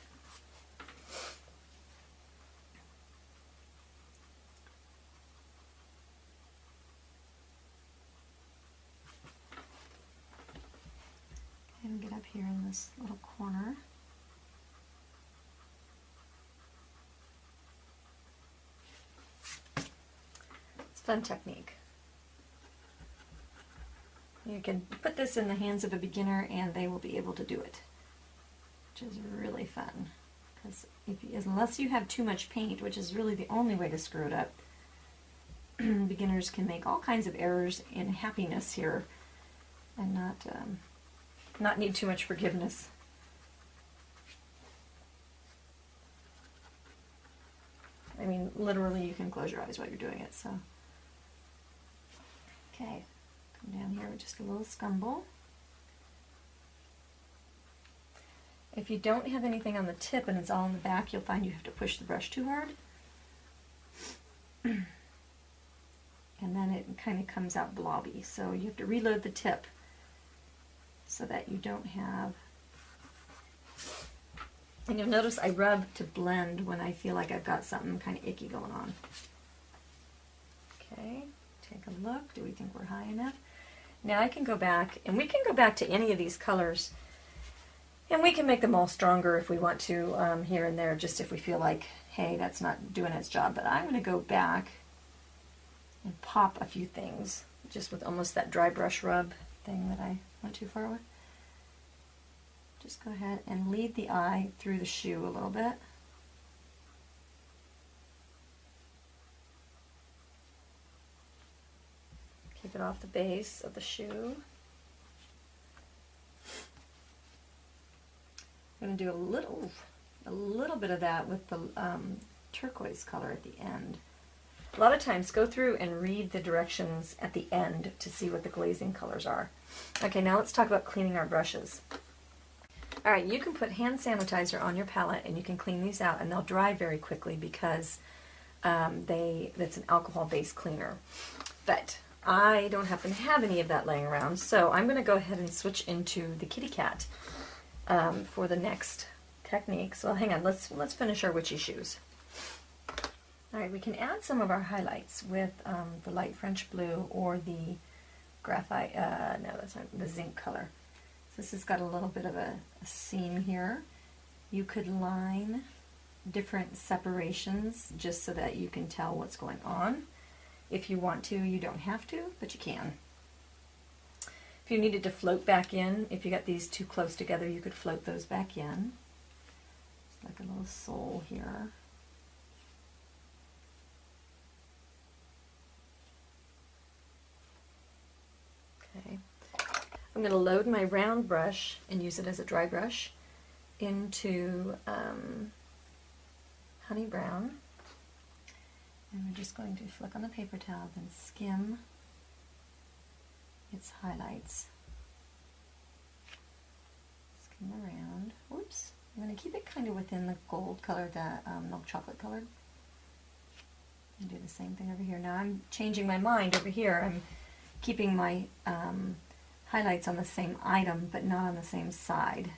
And get up here in this little corner. It's a fun technique. You can put this in the hands of a beginner and they will be able to do it, which is really fun. Because unless you have too much paint, which is really the only way to screw it up, beginners can make all kinds of errors in happiness here and not need too much forgiveness. I mean, literally, you can close your eyes while you're doing it. So, okay. Down here with just a little scumble. If you don't have anything on the tip and it's all in the back, you'll find you have to push the brush too hard. And then it kind of comes out blobby. So you have to reload the tip so that you don't have... And you'll notice I rub to blend when I feel like I've got something kind of icky going on. Okay, take a look. Do we think we're high enough? Now I can go back, and we can go back to any of these colors, and we can make them all stronger if we want to, here and there, just if we feel like, hey, that's not doing its job. But I'm going to go back and pop a few things, just with almost that dry brush rub thing that I went too far with. Just go ahead and lead the eye through the shoe a little bit. Keep it off the base of the shoe. I'm going to do a little bit of that with the turquoise color at the end. A lot of times go through and read the directions at the end to see what the glazing colors are. Okay, now let's talk about cleaning our brushes. Alright, you can put hand sanitizer on your palette and you can clean these out and they'll dry very quickly because that's an alcohol-based cleaner. But I don't happen to have any of that laying around, so I'm going to go ahead and switch into the kitty cat for the next technique. So hang on, let's finish our witchy shoes. Alright, we can add some of our highlights with the light French blue or the graphite, no, that's not the zinc color. So this has got a little bit of a seam here. You could line different separations just so that you can tell what's going on. If you want to, you don't have to, but you can. If you needed to float back in, if you got these too close together, you could float those back in. It's like a little sole here. Okay. I'm going to load my round brush and use it as a dry brush into honey brown. And we're just going to flick on the paper towel and skim its highlights. Skim around. Whoops. I'm going to keep it kind of within the gold color, the milk chocolate colored. And do the same thing over here. Now I'm changing my mind over here. I'm keeping my highlights on the same item, but not on the same side.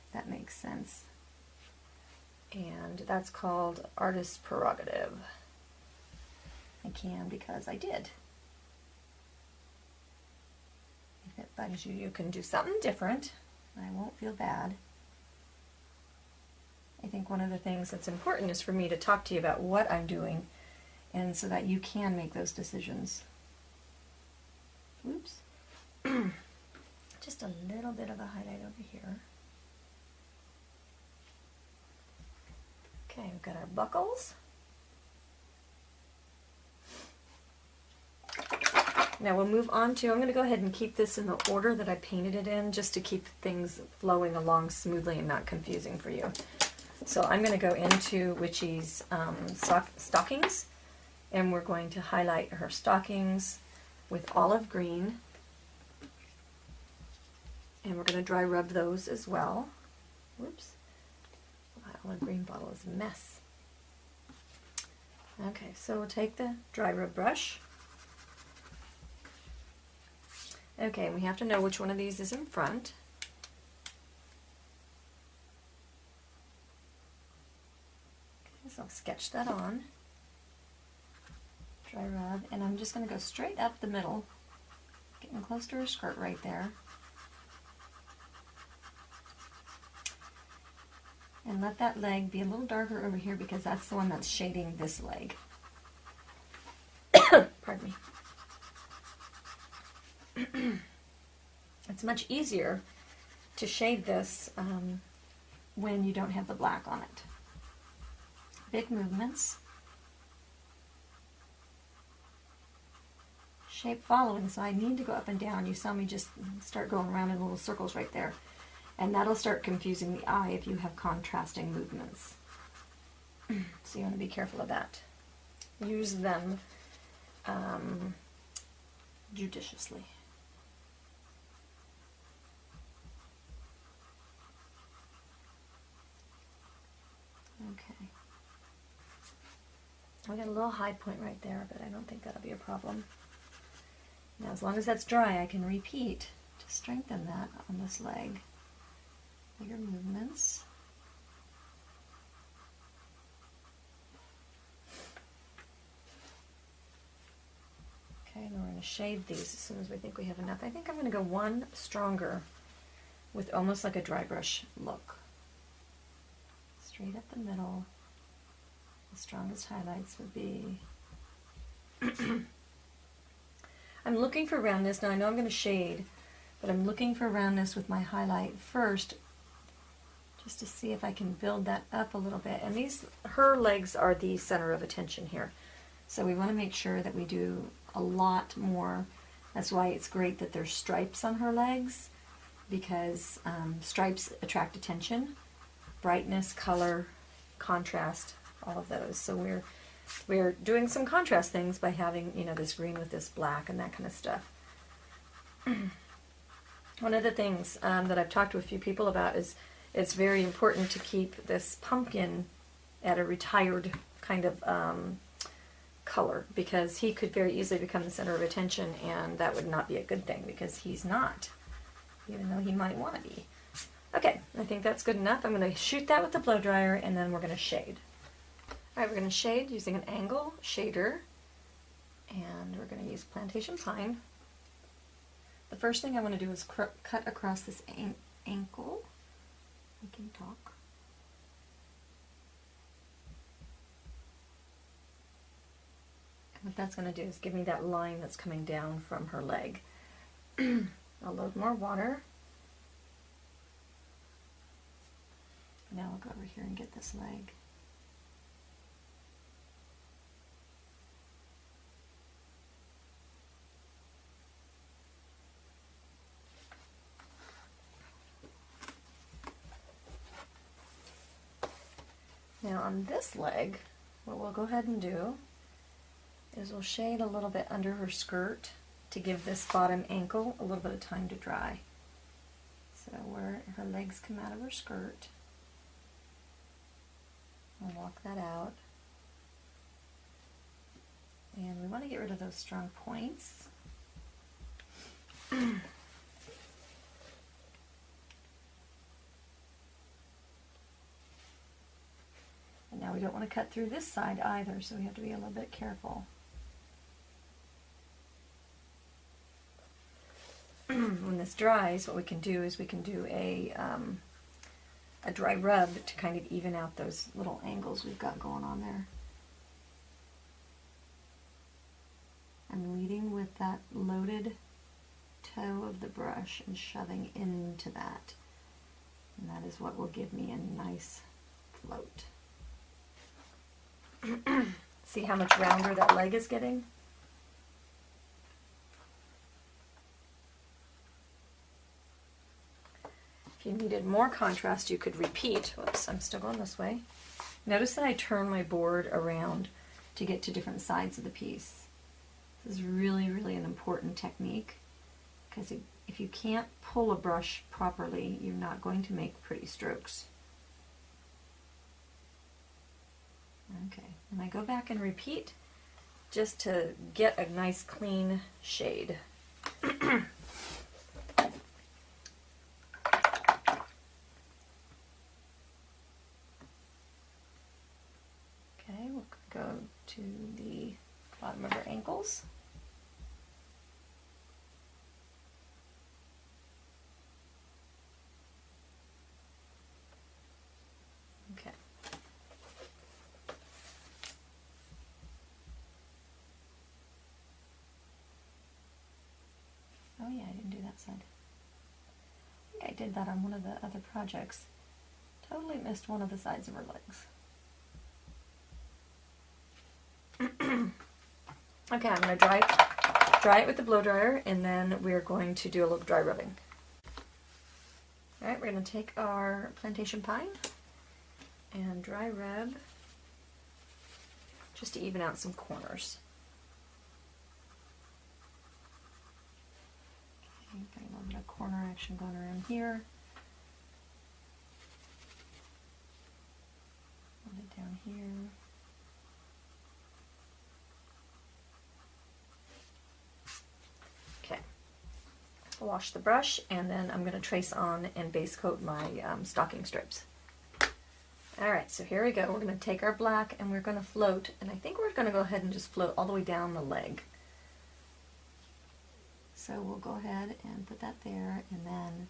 If that makes sense. And that's called artist's prerogative. I can because I did. If it bugs you, you can do something different. I won't feel bad. I think one of the things that's important is for me to talk to you about what I'm doing, and so that you can make those decisions. Oops. Just a little bit of a highlight over here. Okay, we've got our buckles. Now we'll move on to, I'm going to go ahead and keep this in the order that I painted it in, just to keep things flowing along smoothly and not confusing for you. So I'm going to go into Witchy's stockings, and we're going to highlight her stockings with olive green. And we're going to dry rub those as well. Whoops. My olive green bottle is a mess. Okay, so we'll take the dry rub brush. Okay, we have to know which one of these is in front. Okay, so I'll sketch that on. Dry rub, and I'm just going to go straight up the middle, getting close to her skirt right there. And let that leg be a little darker over here because that's the one that's shading this leg. Pardon me. It's much easier to shade this when you don't have the black on it. Big movements. Shape following, so I need to go up and down. You saw me just start going around in little circles right there. And that'll start confusing the eye if you have contrasting movements. So you want to be careful of that. Use them judiciously. Okay. We got a little high point right there, but I don't think that'll be a problem. Now, as long as that's dry, I can repeat to strengthen that on this leg. Bigger movements. Okay, and we're going to shade these as soon as we think we have enough. I think I'm going to go one stronger with almost like a dry brush look. Straight up the middle. The strongest highlights would be... I'm looking for roundness. Now I know I'm going to shade, but I'm looking for roundness with my highlight first, just to see if I can build that up a little bit. And her legs are the center of attention here. So we want to make sure that we do a lot more. That's why it's great that there's stripes on her legs, because stripes attract attention, brightness, color, contrast, all of those. So we're doing some contrast things by having, you know, this green with this black and that kind of stuff. One of the things that I've talked to a few people about is it's very important to keep this pumpkin at a retired kind of color, because he could very easily become the center of attention, and that would not be a good thing, because he's not, even though he might want to be. Okay, I think that's good enough. I'm going to shoot that with the blow dryer, and then we're going to shade. Alright, we're going to shade using an angle shader, and we're going to use Plantation Pine. The first thing I want to do is cut across this ankle. I can talk. And what that's going to do is give me that line that's coming down from her leg. I'll load more water. Now I'll go over here and get this leg. Now on this leg, what we'll go ahead and do is we'll shade a little bit under her skirt to give this bottom ankle a little bit of time to dry. So where her legs come out of her skirt, we'll walk that out. And we want to get rid of those strong points. And now we don't want to cut through this side either, so we have to be a little bit careful. When this dries, what we can do is we can do a dry rub to kind of even out those little angles we've got going on there. I'm leading with that loaded toe of the brush and shoving into that. And that is what will give me a nice float. See how much rounder that leg is getting? If you needed more contrast, you could repeat. Whoops, I'm still going this way. Notice that I turn my board around to get to different sides of the piece. This is really, really an important technique, because if you can't pull a brush properly, you're not going to make pretty strokes. Okay, and I go back and repeat just to get a nice clean shade. Okay, we'll go to the bottom of her ankles. Okay. Oh yeah, I didn't do that side. I think I did that on one of the other projects. Totally missed one of the sides of her legs. Okay, I'm going to dry it with the blow dryer, and then we're going to do a little dry rubbing. Alright, we're going to take our Plantation Pine and dry rub just to even out some corners. Okay, got a little bit of corner action going around here. What I down here. Okay, I'll wash the brush, and then I'm going to trace on and base coat my stocking strips. Alright, so here we go. We're going to take our black and we're going to float, and I think we're going to go ahead and just float all the way down the leg. So we'll go ahead and put that there, and then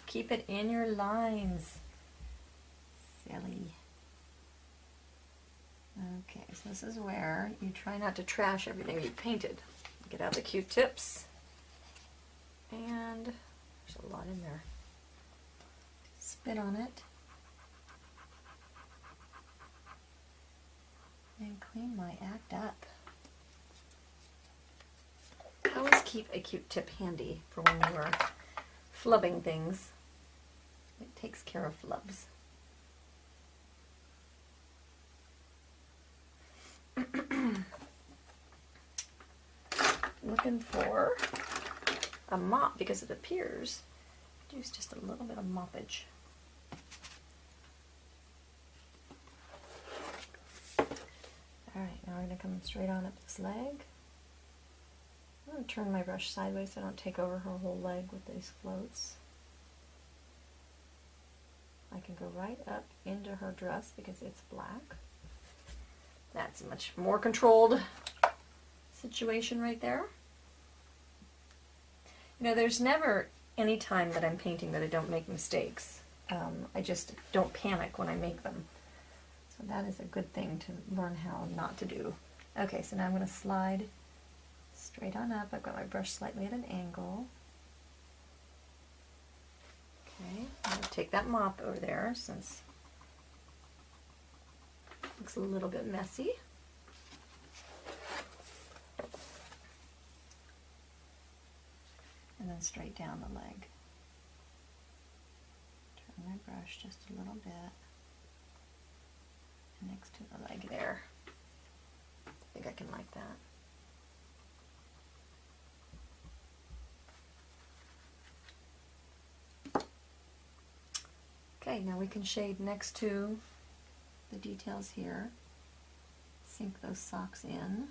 keep it in your lines. Silly. Okay, so this is where you try not to trash everything you painted. Get out the Q-tips, and there's a lot in there. Spit on it. And clean my act up. I always keep a Q-tip handy for when you are flubbing things. It takes care of flubs. Looking for a mop because it appears to use just a little bit of moppage. Alright, now we're going to come straight on up this leg. I'm going to turn my brush sideways so I don't take over her whole leg with these floats. I can go right up into her dress because it's black. That's a much more controlled situation right there. You know, there's never any time that I'm painting that I don't make mistakes. I just don't panic when I make them. So that is a good thing to learn how not to do. Okay, so now I'm going to slide straight on up. I've got my brush slightly at an angle. Okay, I'm going to take that mop over there since it looks a little bit messy. And then straight down the leg. Turn my brush just a little bit. Next to the leg there. I think I can like that. Okay, now we can shade next to the details here. Sink those socks in.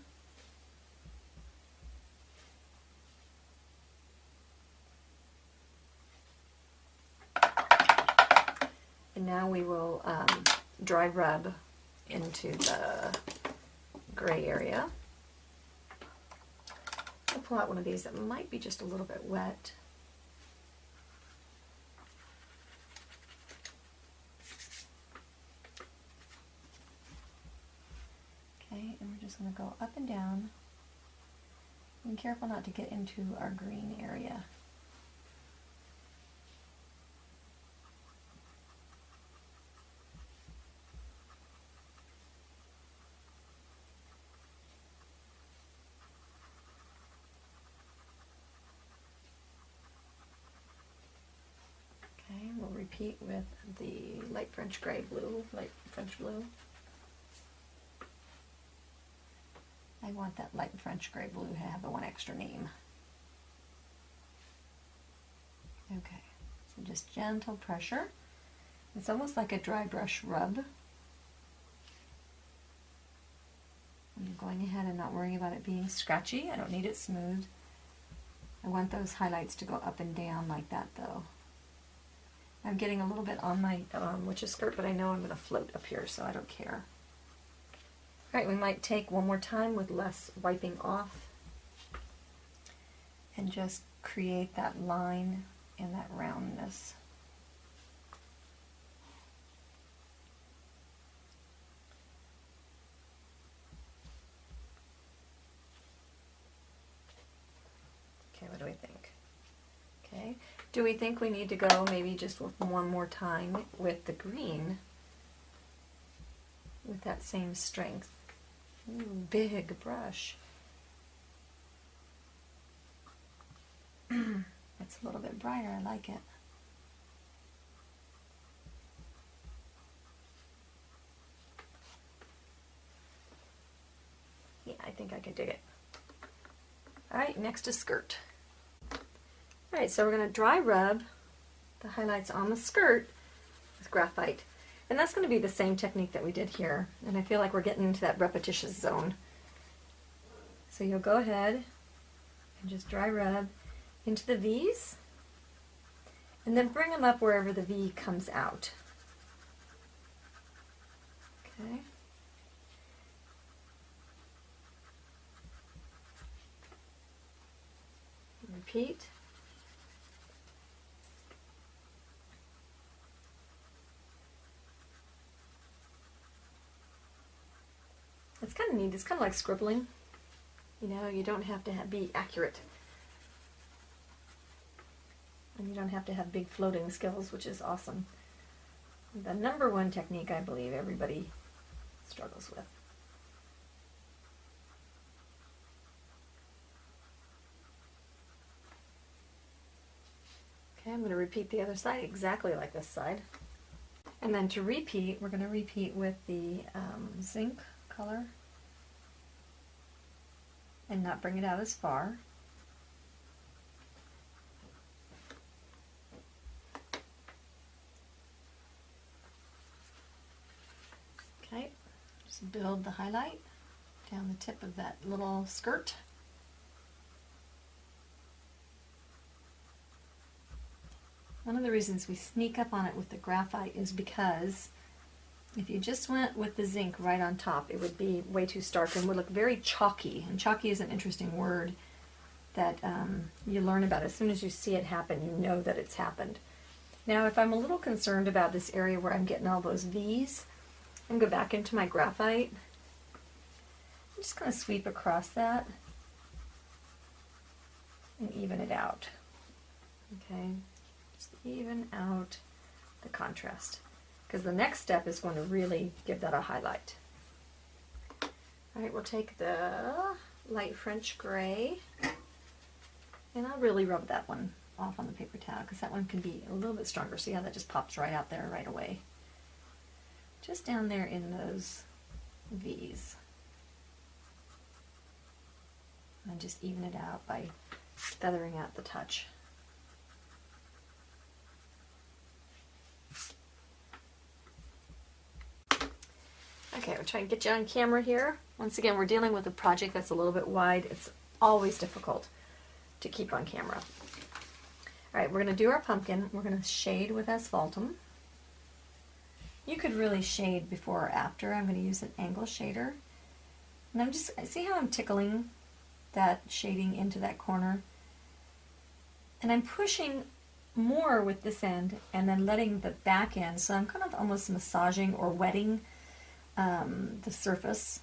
And now we will dry rub into the gray area. I'll pull out one of these that might be just a little bit wet. Okay, and we're just going to go up and down. And be careful not to get into our green area. Repeat with the light French gray blue, light French blue. I want that light French gray blue to have the one extra name. Okay, so just gentle pressure. It's almost like a dry brush rub. I'm going ahead and not worrying about it being scratchy. I don't need it smooth. I want those highlights to go up and down like that though. I'm getting a little bit on my witch's skirt, but I know I'm going to float up here, so I don't care. Alright, we might take one more time with less wiping off and just create that line and that roundness. Okay, what do we think? Okay. Do we think we need to go maybe just with one more time with the green with that same strength? Ooh, big brush. It's a little bit brighter, I like it. Yeah, I think I can dig it. Alright, next is skirt. Alright, so we're going to dry rub the highlights on the skirt with graphite. And that's going to be the same technique that we did here. And I feel like we're getting into that repetitious zone. So you'll go ahead and just dry rub into the V's, and then bring them up wherever the V comes out. Okay. Repeat. It's kind of neat. It's kind of like scribbling. You know, you don't have to be accurate. And you don't have to have big floating skills, which is awesome. The number one technique I believe everybody struggles with. Okay, I'm going to repeat the other side exactly like this side. And then to repeat, we're going to repeat with the zinc color and not bring it out as far. Okay, just build the highlight down the tip of that little skirt. One of the reasons we sneak up on it with the graphite is because if you just went with the zinc right on top, it would be way too stark and would look very chalky. And chalky is an interesting word that you learn about. As soon as you see it happen, you know that it's happened. Now, if I'm a little concerned about this area where I'm getting all those V's, I'm going to go back into my graphite. I'm just going to sweep across that and even it out. Okay, just even out the contrast, because the next step is going to really give that a highlight. All right, we'll take the light French gray, and I'll really rub that one off on the paper towel, because that one can be a little bit stronger. See how that just pops right out there right away? Just down there in those V's. And just even it out by feathering out the touch. Okay, we'll try and get you on camera here. Once again, we're dealing with a project that's a little bit wide. It's always difficult to keep on camera. All right, we're going to do our pumpkin. We're going to shade with Asphaltum. You could really shade before or after. I'm going to use an angle shader. And I'm just, see how I'm tickling that shading into that corner? And I'm pushing more with this end and then letting the back end, so I'm kind of almost massaging or wetting the surface.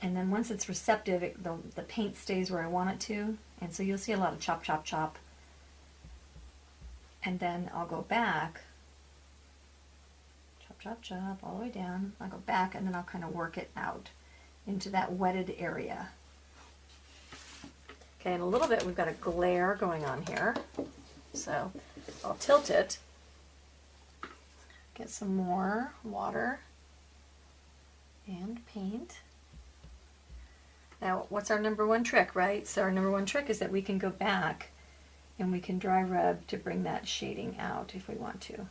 And then once it's receptive, the paint stays where I want it to. And so you'll see a lot of chop, chop, chop. And then I'll go back, chop, chop, chop, all the way down. I'll go back and then I'll kind of work it out into that wetted area. Okay, in a little bit we've got a glare going on here. So I'll tilt it, get some more water and paint. Now, what's our number one trick, right? So our number one trick is that we can go back and we can dry rub to bring that shading out if we want to.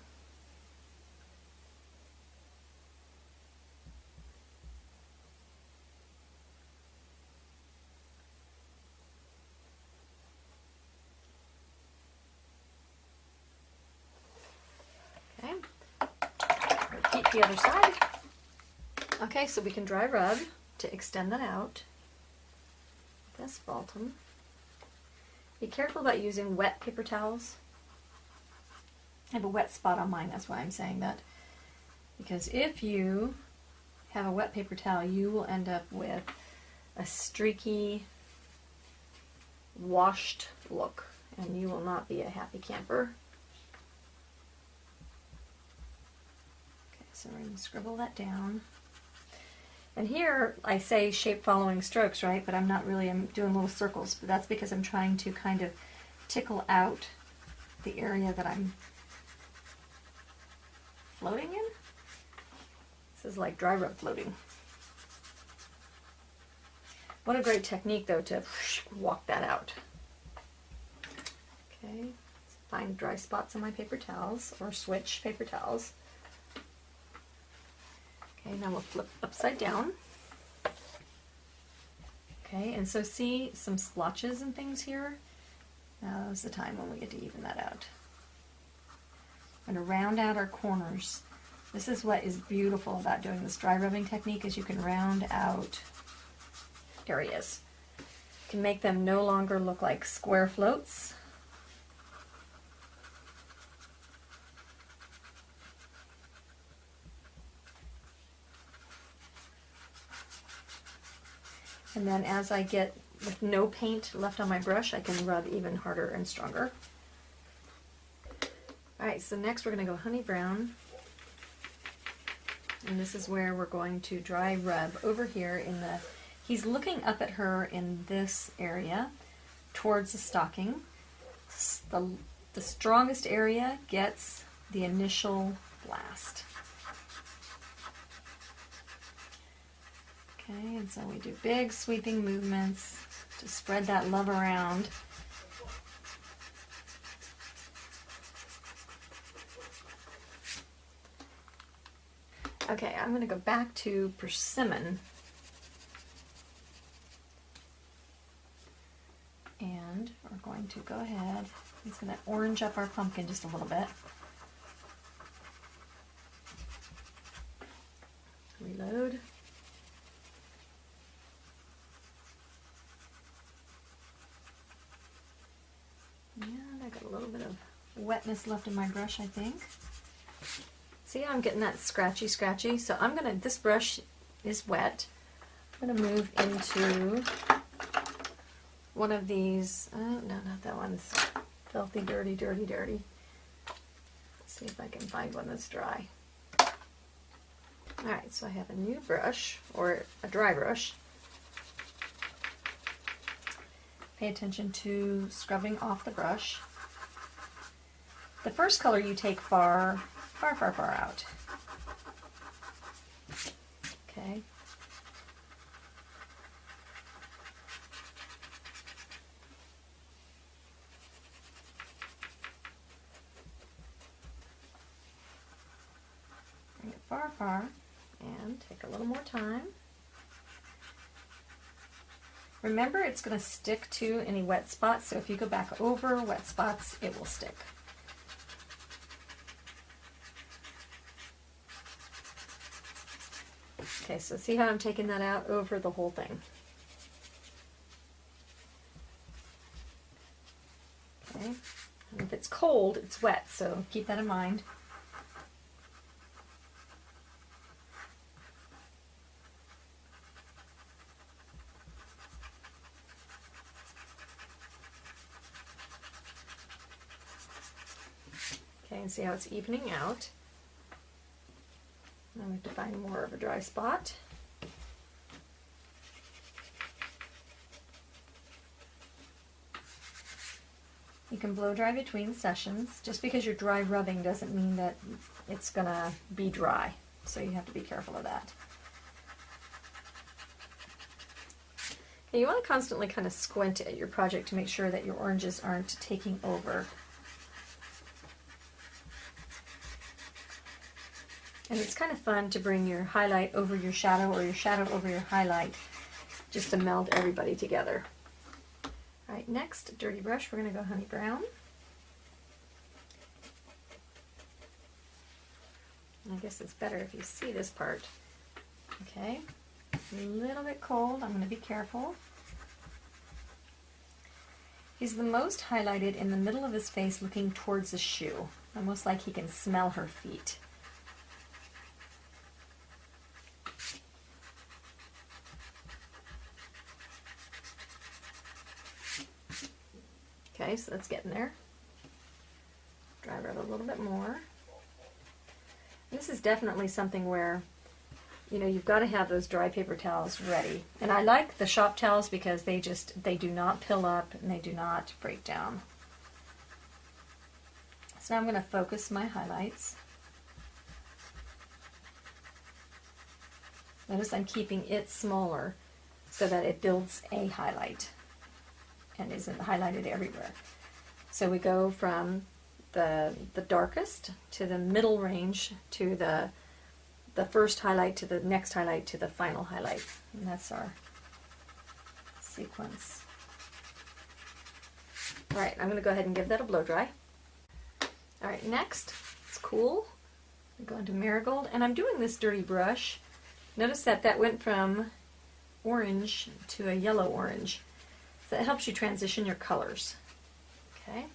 Okay, repeat the other side. Okay, so we can dry rub to extend that out with Asphaltum. Be careful about using wet paper towels. I have a wet spot on mine, that's why I'm saying that. Because if you have a wet paper towel, you will end up with a streaky, washed look, and you will not be a happy camper. Okay, so we're going to scribble that down. And here I say shape following strokes, right? But I'm not really, I'm doing little circles, but that's because I'm trying to kind of tickle out the area that I'm floating in. This is like dry rub floating. What a great technique though to walk that out. Okay, find dry spots on my paper towels or switch paper towels. Okay, now we'll flip upside down. Okay, and so see some splotches and things here? Now's the time when we get to even that out. I'm going to round out our corners. This is what is beautiful about doing this dry rubbing technique, is you can round out areas. You can make them no longer look like square floats. And then as I get with no paint left on my brush, I can rub even harder and stronger. Alright, so next we're going to go honey brown. And this is where we're going to dry rub over here in the, he's looking up at her in this area towards the stocking. The strongest area gets the initial blast. Okay, and so we do big sweeping movements to spread that love around. Okay, I'm going to go back to persimmon. And we're going to go ahead, he's going to orange up our pumpkin just a little bit. Reload. And I got a little bit of wetness left in my brush, I think. See how I'm getting that scratchy. So I'm gonna, this brush is wet. I'm gonna move into one of these, oh no, not that one, it's filthy, dirty. Let's see if I can find one that's dry. Alright, so I have a new brush, or a dry brush. Pay attention to scrubbing off the brush. The first color you take far out. Okay. Bring it far, and take a little more time. Remember, it's going to stick to any wet spots, so if you go back over wet spots, it will stick. Okay, so see how I'm taking that out over the whole thing. Okay, and if it's cold, it's wet, so keep that in mind. Okay, and see how it's evening out. Now we have to find more of a dry spot. You can blow dry between sessions. Just because you're dry rubbing doesn't mean that it's gonna be dry, so you have to be careful of that. Okay, you want to constantly kind of squint at your project to make sure that your oranges aren't taking over. And it's kind of fun to bring your highlight over your shadow or your shadow over your highlight just to meld everybody together. Alright, next, dirty brush, we're going to go honey brown. I guess it's better if you see this part. Okay, a little bit cold, I'm going to be careful. He's the most highlighted in the middle of his face looking towards the shoe, almost like he can smell her feet. Okay, so that's getting there. Dry rub a little bit more. This is definitely something where, you know, you've got to have those dry paper towels ready. And I like the shop towels because they do not pill up and they do not break down. So now I'm going to focus my highlights. Notice I'm keeping it smaller so that it builds a highlight and isn't highlighted everywhere. So we go from the darkest to the middle range to the first highlight to the next highlight to the final highlight. And that's our sequence. All right, I'm going to go ahead and give that a blow dry. All right, next, it's cool. I'm going to Marigold, and I'm doing this dirty brush. Notice that that went from orange to a yellow orange. So that helps you transition your colors. Okay.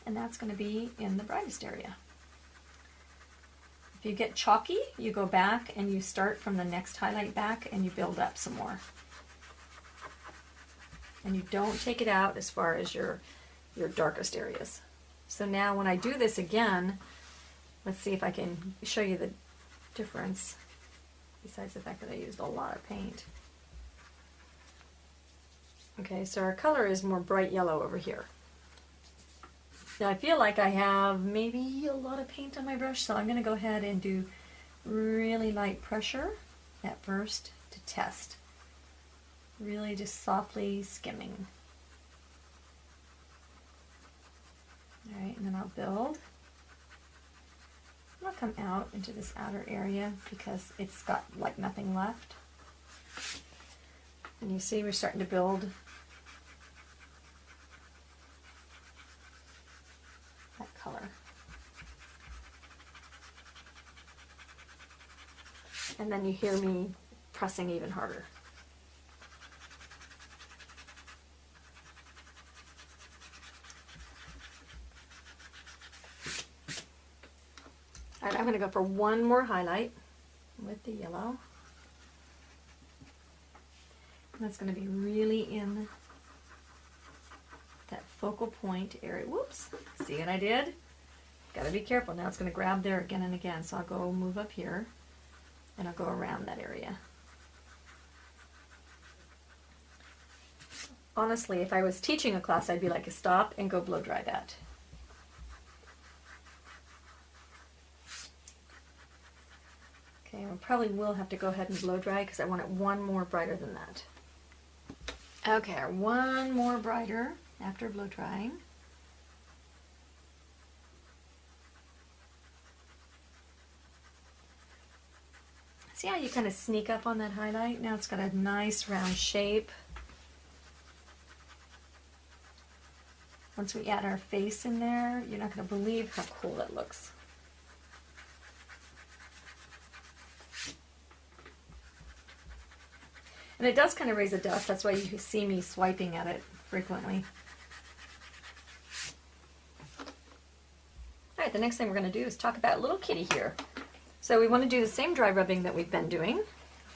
And that's going to be in the brightest area. If you get chalky, you go back and you start from the next highlight back and you build up some more. And you don't take it out as far as your darkest areas. So now when I do this again, let's see if I can show you the difference, besides the fact that I used a lot of paint. Okay, so our color is more bright yellow over here. Now I feel like I have maybe a lot of paint on my brush, so I'm going to go ahead and do really light pressure at first to test. Really just softly skimming. Alright, and then I'll build. I'll come out into this outer area because it's got like nothing left. And you see we're starting to build that color. And then you hear me pressing even harder. Alright, I'm going to go for one more highlight with the yellow. And that's going to be really in that focal point area. Whoops! See what I did? Got to be careful. Now it's going to grab there again and again. So I'll go move up here and I'll go around that area. Honestly, if I was teaching a class, I'd be like, stop and go blow dry that. Okay, I probably will have to go ahead and blow dry because I want it one more brighter than that. Okay, one more brighter after blow drying. See how you kind of sneak up on that highlight? Now it's got a nice round shape. Once we add our face in there, you're not going to believe how cool that looks. And it does kind of raise a dust, that's why you see me swiping at it frequently. Alright, the next thing we're going to do is talk about little kitty here. So we want to do the same dry rubbing that we've been doing.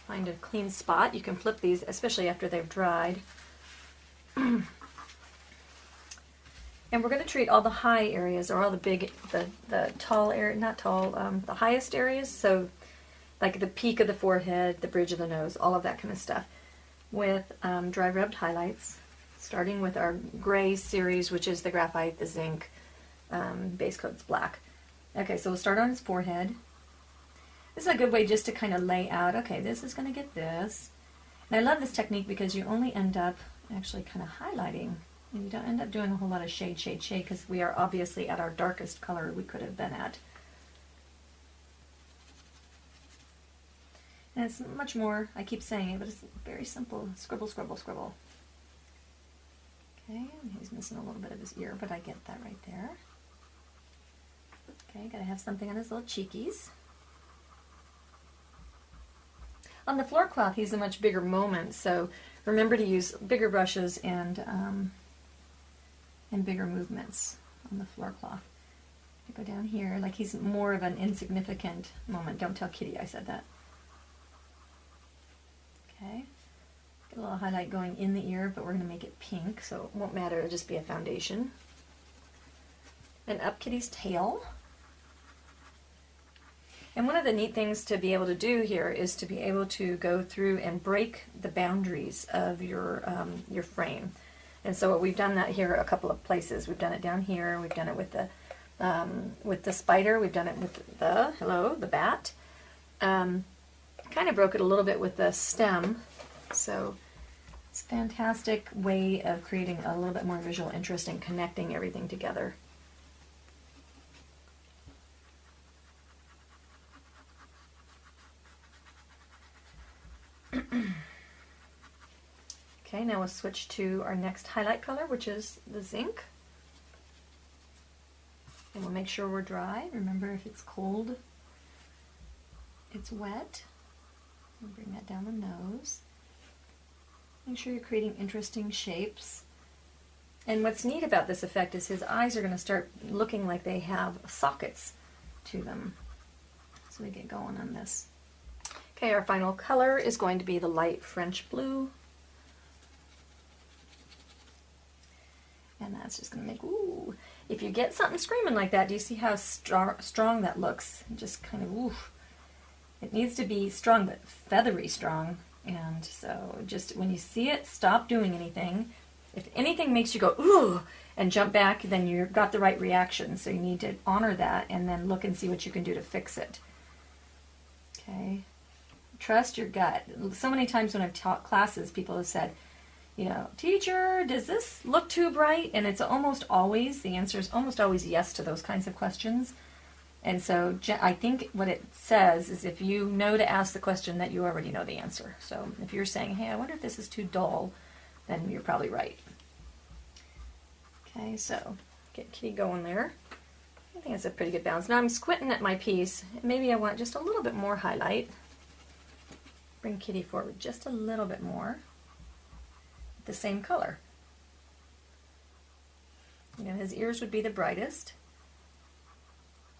Find a clean spot. You can flip these, especially after they've dried. And we're going to treat all the high areas, or all the big, the tall area, not tall, the highest areas, so like the peak of the forehead, the bridge of the nose, all of that kind of stuff, with dry rubbed highlights, starting with our gray series, which is the graphite, the zinc, base coat's black. Okay, so we'll start on his forehead. This is a good way just to kind of lay out, okay, this is going to get this. And I love this technique because you only end up actually kind of highlighting, and you don't end up doing a whole lot of shade, because we are obviously at our darkest color we could have been at. And it's much more, I keep saying it, but it's very simple. Scribble, scribble, scribble. Okay, he's missing a little bit of his ear, but I get that right there. Okay, gotta have something on his little cheekies. On the floor cloth, he's a much bigger moment, so remember to use bigger brushes and bigger movements on the floor cloth. I go down here, like he's more of an insignificant moment. Don't tell Kitty I said that. Okay, get a little highlight going in the ear, but we're going to make it pink, so it won't matter, it'll just be a foundation. And up Kitty's tail. And one of the neat things to be able to do here is to be able to go through and break the boundaries of your frame. And so what we've done that here a couple of places. We've done it down here, we've done it with the spider, we've done it with the bat. Kind of broke it a little bit with the stem, so it's a fantastic way of creating a little bit more visual interest and connecting everything together. Okay, now we'll switch to our next highlight color, which is the zinc. And we'll make sure we're dry. Remember, if it's cold, it's wet. We'll bring that down the nose. Make sure you're creating interesting shapes. And what's neat about this effect is his eyes are going to start looking like they have sockets to them. So we get going on this. Okay, our final color is going to be the light French blue. And that's just going to make, ooh. If you get something screaming like that, do you see how strong that looks? Just kind of, ooh. It needs to be strong, but feathery strong. And so just when you see it, stop doing anything. If anything makes you go, ooh, and jump back, then you've got the right reaction. So you need to honor that and then look and see what you can do to fix it. Okay. Trust your gut. So many times when I've taught classes, people have said, you know, teacher, does this look too bright? And it's almost always, the answer is almost always yes to those kinds of questions. And so I think what it says is if you know to ask the question that you already know the answer. So if you're saying, hey, I wonder if this is too dull, then you're probably right. Okay, so get Kitty going there. I think it's a pretty good balance. Now I'm squinting at my piece. Maybe I want just a little bit more highlight. Bring Kitty forward just a little bit more. The same color. You know, his ears would be the brightest.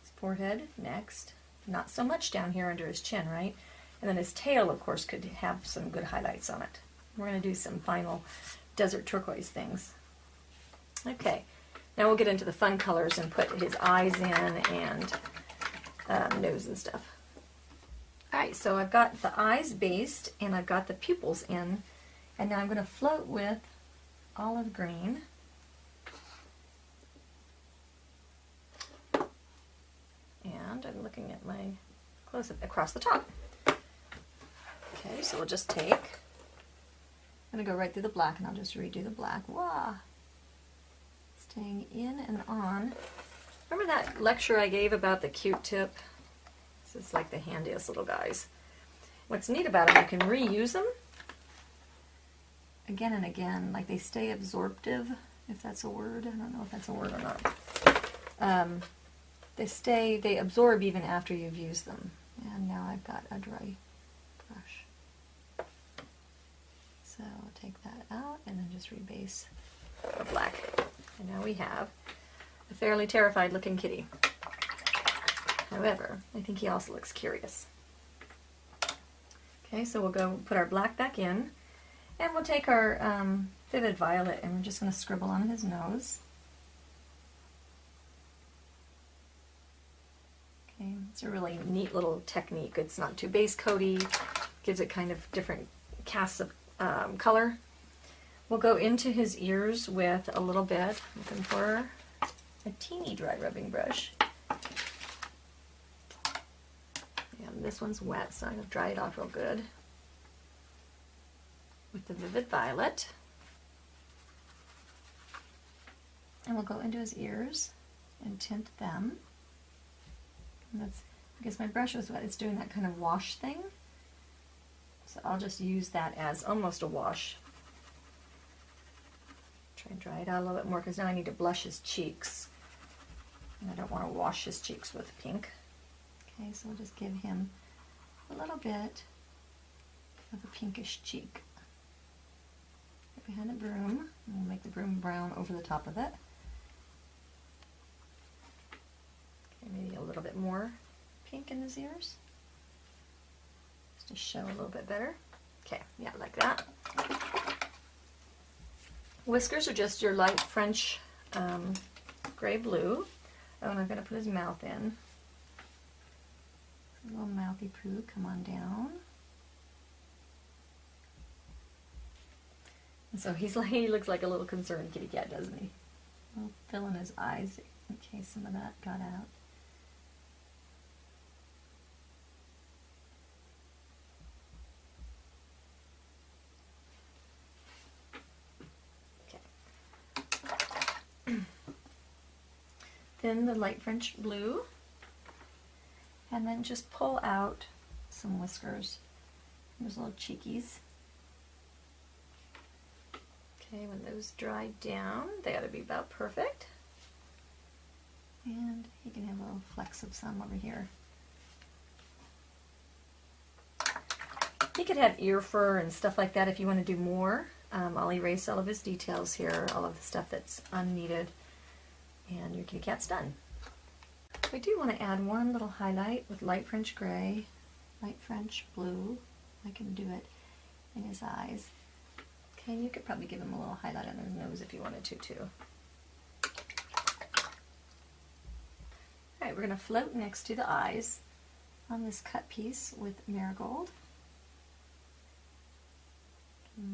His forehead next. Not so much down here under his chin, right? And then his tail, of course, could have some good highlights on it. We're going to do some final desert turquoise things. Okay, now we'll get into the fun colors and put his eyes in and nose and stuff. Alright, so I've got the eyes based and I've got the pupils in. And now I'm going to float with olive green. And I'm looking at my close-up across the top. Okay, so we'll just take, I'm going to go right through the black and I'll just redo the black. Wow! Staying in and on. Remember that lecture I gave about the Q-tip? This is like the handiest little guys. What's neat about them, you can reuse them again and again, like they stay absorptive, if that's a word. I don't know if that's a word or not. They absorb even after you've used them. And now I've got a dry brush. So I'll take that out and then just rebase the black. And now we have a fairly terrified looking kitty. However, I think he also looks curious. Okay, so we'll go put our black back in. And we'll take our vivid violet and we're just going to scribble on his nose. Okay, it's a really neat little technique. It's not too base coaty, gives it kind of different casts of color. We'll go into his ears with a little bit, looking for a teeny dry rubbing brush. And this one's wet, so I'm going to dry it off real good. With the vivid violet. And we'll go into his ears and tint them. And that's because my brush was wet, it's doing that kind of wash thing. So I'll just use that as almost a wash. Try and dry it out a little bit more because now I need to blush his cheeks. And I don't want to wash his cheeks with pink. Okay, so I'll just give him a little bit of a pinkish cheek. Behind the broom, and we'll make the broom brown over the top of it. Okay, maybe a little bit more pink in his ears, just to show a little bit better. Okay, yeah, like that. Whiskers are just your light French gray blue. Oh, and I'm going to put his mouth in. A little mouthy poo, come on down. And so he looks like a little concerned kitty cat, doesn't he? We'll fill in his eyes in case some of that got out. Okay. Then the light French blue. And then just pull out some whiskers. There's little cheekies. Okay, when those dry down, they ought to be about perfect. And you can have a little flecks of some over here. He could have ear fur and stuff like that if you want to do more. I'll erase all of his details here, all of the stuff that's unneeded, and your kitty cat's done. We do want to add one little highlight with light French gray, light French blue. I can do it in his eyes. Okay, you could probably give him a little highlight on his nose if you wanted to too. Alright, we're going to float next to the eyes on this cut piece with Marigold.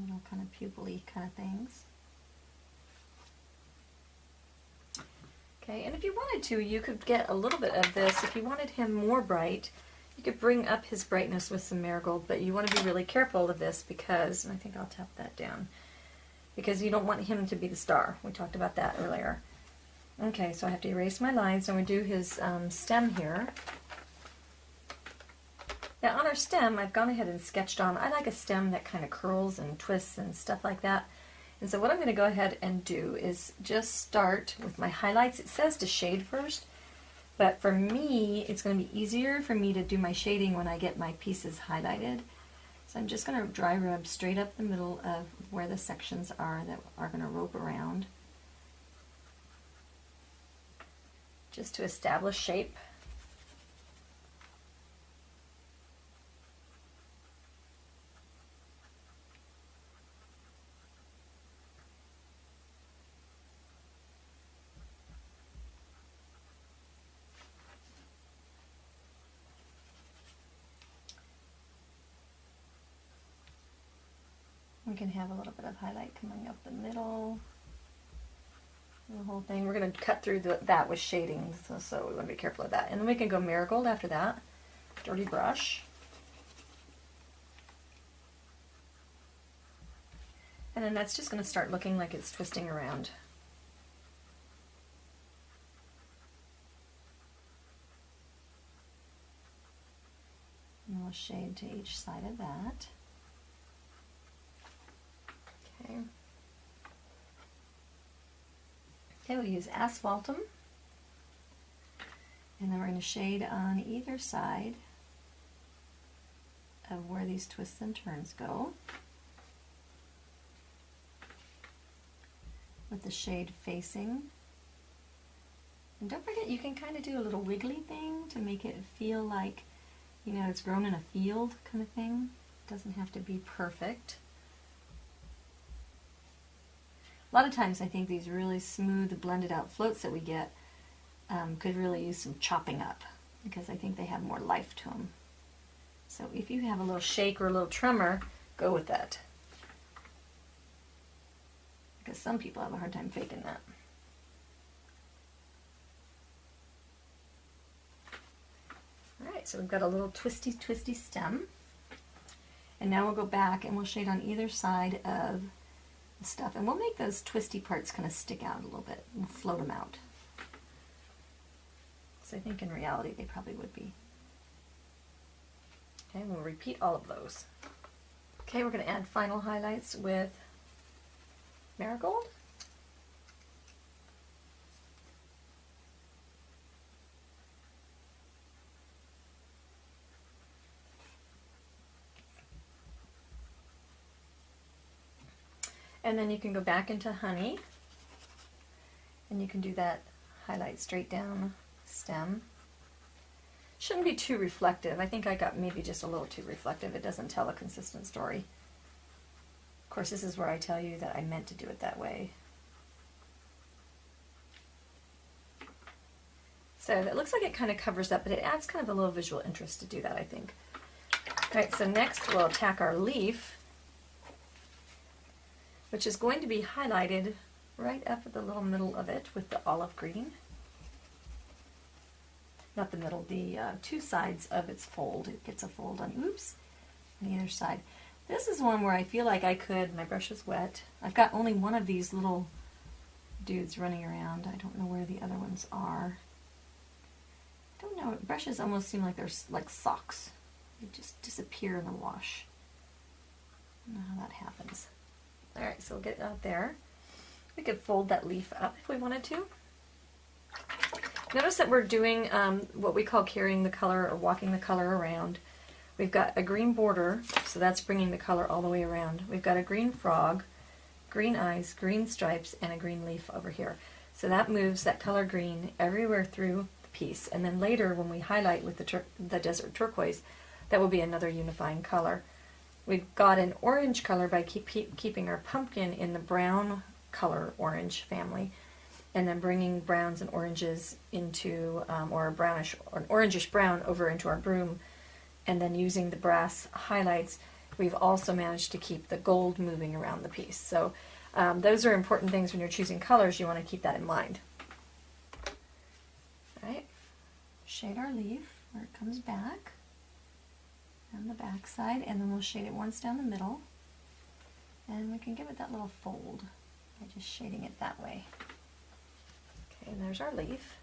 Little kind of pupil-y kind of things. Okay, and if you wanted to, you could get a little bit of this. If you wanted him more bright, you could bring up his brightness with some Marigold, but you want to be really careful of this because, and I think I'll tap that down, because you don't want him to be the star. We talked about that earlier. Okay, so I have to erase my lines. I'm going to do his stem here. Now on our stem, I've gone ahead and sketched on, I like a stem that kind of curls and twists and stuff like that. And so what I'm going to go ahead and do is just start with my highlights. It says to shade first, but for me, it's going to be easier for me to do my shading when I get my pieces highlighted. So I'm just going to dry rub straight up the middle of where the sections are that are going to rope around, just to establish shape. We can have a little bit of highlight coming up the middle, the whole thing. We're going to cut through that with shading, so we want to be careful of that. And then we can go Marigold after that, dirty brush. And then that's just going to start looking like it's twisting around. And we'll shade to each side of that. Okay. Okay, we'll use Asphaltum, and then we're going to shade on either side of where these twists and turns go, with the shade facing. And don't forget, you can kind of do a little wiggly thing to make it feel like, you know, it's grown in a field kind of thing. It doesn't have to be perfect. A lot of times I think these really smooth blended out floats that we get could really use some chopping up, because I think they have more life to them. So if you have a little shake or a little tremor, go with that, because some people have a hard time faking that. Alright, so we've got a little twisty stem, and now we'll go back and we'll shade on either side of the stuff, and we'll make those twisty parts kind of stick out a little bit. We'll float them out. So I think in reality they probably would be. Okay, we'll repeat all of those. Okay, we're going to add final highlights with Marigold. And then you can go back into Honey, and you can do that highlight straight down stem. Shouldn't be too reflective. I think I got maybe just a little too reflective. It doesn't tell a consistent story. Of course, this is where I tell you that I meant to do it that way. So it looks like it kind of covers up, but it adds kind of a little visual interest to do that, I think. All right, so next we'll attack our leaf, which is going to be highlighted right up at the little middle of it with the olive green. Not the middle, the two sides of its fold. It gets a fold on, oops, on the other side. This is one where I feel like I could, my brush is wet. I've got only one of these little dudes running around. I don't know where the other ones are. I don't know, brushes almost seem like they're like socks. They just disappear in the wash. I don't know how that happens. Alright, so we'll get it out there. We could fold that leaf up if we wanted to. Notice that we're doing what we call carrying the color or walking the color around. We've got a green border, so that's bringing the color all the way around. We've got a green frog, green eyes, green stripes, and a green leaf over here. So that moves that color green everywhere through the piece. And then later when we highlight with the desert turquoise, that will be another unifying color. We've got an orange color by keeping our pumpkin in the brown color orange family, and then bringing browns and oranges into, or a brownish or an orangish brown over into our broom, and then using the brass highlights, we've also managed to keep the gold moving around the piece. So those are important things when you're choosing colors. You want to keep that in mind. All right, shade our leaf where it comes back on the back side, and then we'll shade it once down the middle, and we can give it that little fold by just shading it that way. Okay, and there's our leaf.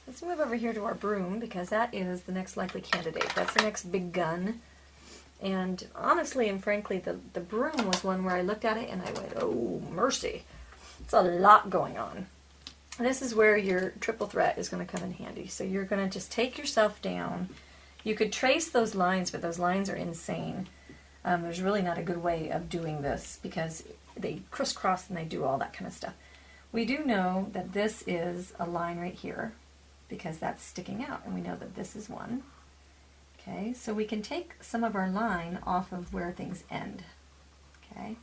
Let's move over here to our broom, because that is the next likely candidate. That's the next big gun. And honestly and frankly, the broom was one where I looked at it and I went, oh mercy, it's a lot going on. This is where your triple threat is going to come in handy. So you're going to just take yourself down. You could trace those lines, but those lines are insane. There's really not a good way of doing this because they crisscross and they do all that kind of stuff. We do know that this is a line right here because that's sticking out, and we know that this is one. Okay, so we can take some of our line off of where things end. Okay,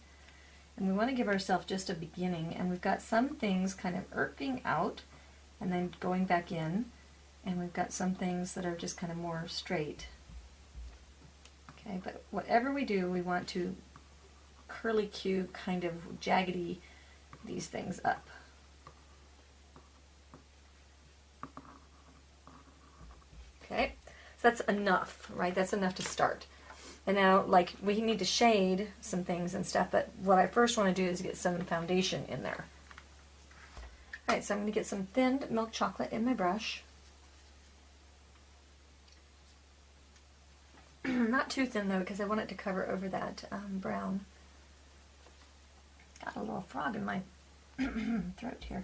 and we want to give ourselves just a beginning, and we've got some things kind of irking out and then going back in, and we've got some things that are just kind of more straight. Okay, but whatever we do, we want to curly Q kind of jaggedy these things up. Okay, so that's enough, right? That's enough to start. And now, like, we need to shade some things and stuff, but what I first want to do is get some foundation in there. Alright, so I'm going to get some thinned milk chocolate in my brush. Not too thin though, because I want it to cover over that brown. Got a little frog in my throat here.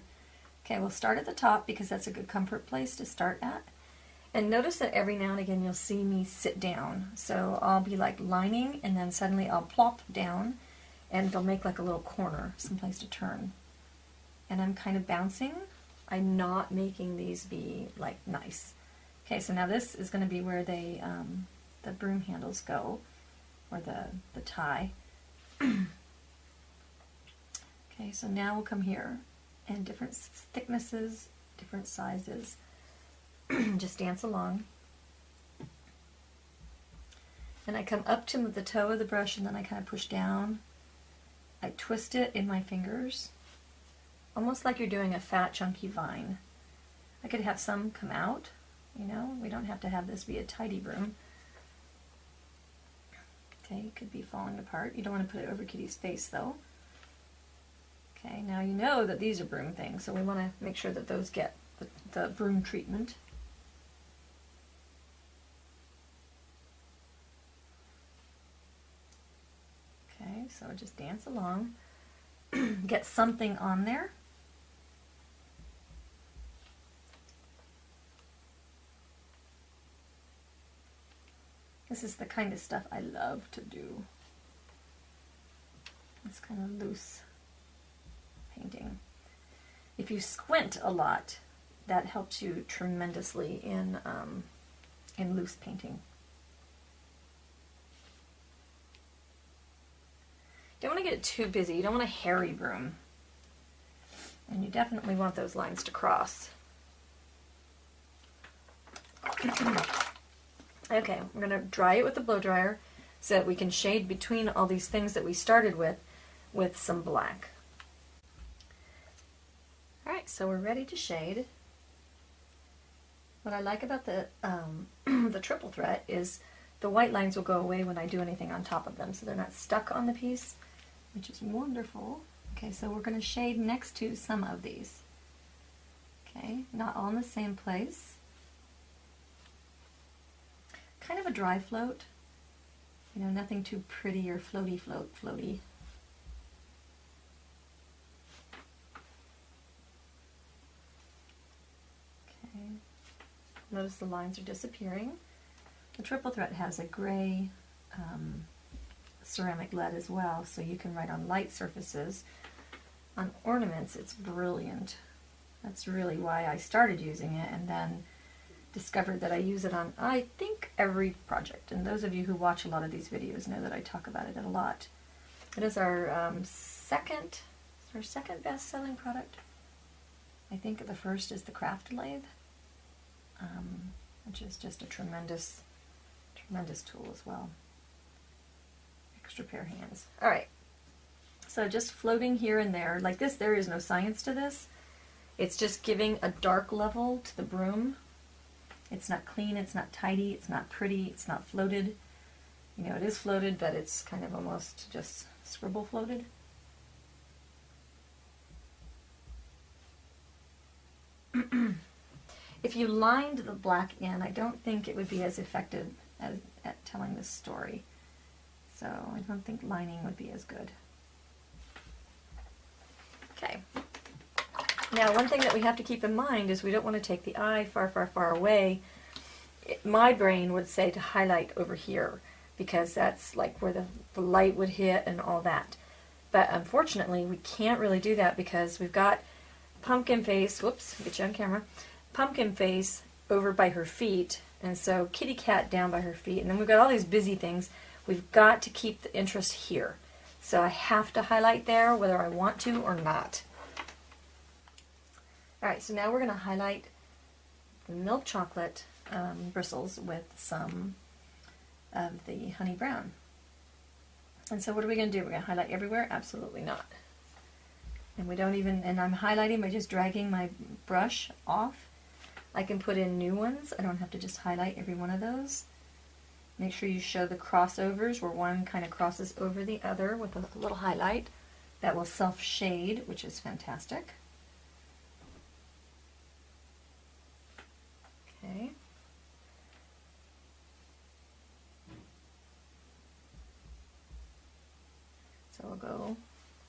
Okay, we'll start at the top because that's a good comfort place to start at. And notice that every now and again you'll see me sit down. So I'll be like lining, and then suddenly I'll plop down, and it'll make like a little corner, someplace to turn. And I'm kind of bouncing. I'm not making these be like nice. Okay, so now this is going to be where they the broom handles go, or the tie. Okay, so now we'll come here, and different thicknesses, different sizes. Just dance along. And I come up to the toe of the brush, and then I kind of push down. I twist it in my fingers, almost like you're doing a fat, chunky vine. I could have some come out, you know, we don't have to have this be a tidy broom. Okay, it could be falling apart. You don't want to put it over Kitty's face though. Okay, now you know that these are broom things, so we want to make sure that those get the broom treatment. Okay, so just dance along. Get something on there. This is the kind of stuff I love to do. It's kind of loose painting. If you squint a lot, that helps you tremendously in loose painting. You don't want to get too busy. You don't want a hairy broom. And you definitely want those lines to cross. Okay, we're going to dry it with the blow dryer so that we can shade between all these things that we started with some black. Alright, so we're ready to shade. What I like about the the triple threat is the white lines will go away when I do anything on top of them, so they're not stuck on the piece, which is wonderful. Okay, so we're going to shade next to some of these. Okay, not all in the same place. Kind of a dry float, you know, nothing too pretty or floaty. Notice the lines are disappearing. The triple threat has a gray ceramic lead as well, so you can write on light surfaces. On ornaments, it's brilliant. That's really why I started using it, and then discovered that I use it on, I think, every project. And those of you who watch a lot of these videos know that I talk about it a lot. It is our second best-selling product. I think the first is the craft lathe, which is just a tremendous tool as well. Extra pair of hands. All right. So just floating here and there like this. There is no science to this. It's just giving a dark level to the broom. It's not clean, it's not tidy, it's not pretty, it's not floated. You know, it is floated, but it's kind of almost just scribble floated. If you lined the black in, I don't think it would be as effective at telling this story. So I don't think lining would be as good. Okay. Now, one thing that we have to keep in mind is we don't want to take the eye far, far, far away. My brain would say to highlight over here, because that's like where the light would hit and all that. But unfortunately, we can't really do that because we've got pumpkin face, whoops, get you on camera, pumpkin face over by her feet, and so kitty cat down by her feet, and then we've got all these busy things. We've got to keep the interest here. So I have to highlight there whether I want to or not. Alright, so now we're going to highlight the milk chocolate bristles with some of the honey brown. And so what are we going to do? We're going to highlight everywhere? Absolutely not. And we don't even, and I'm highlighting by just dragging my brush off. I can put in new ones. I don't have to just highlight every one of those. Make sure you show the crossovers where one kind of crosses over the other with a little highlight. That will self-shade, which is fantastic. Okay. So we'll go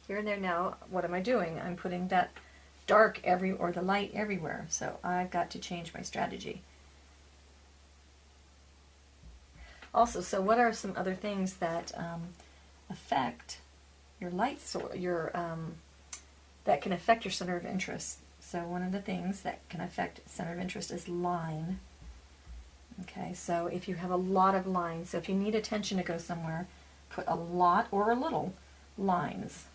here and there. Now, what am I doing? I'm putting that dark or the light everywhere. So I've got to change my strategy. Also, so what are some other things that affect your light source, that can affect your center of interest? So one of the things that can affect center of interest is line. Okay, so if you have a lot of lines, so if you need attention to go somewhere, put a lot or a little lines.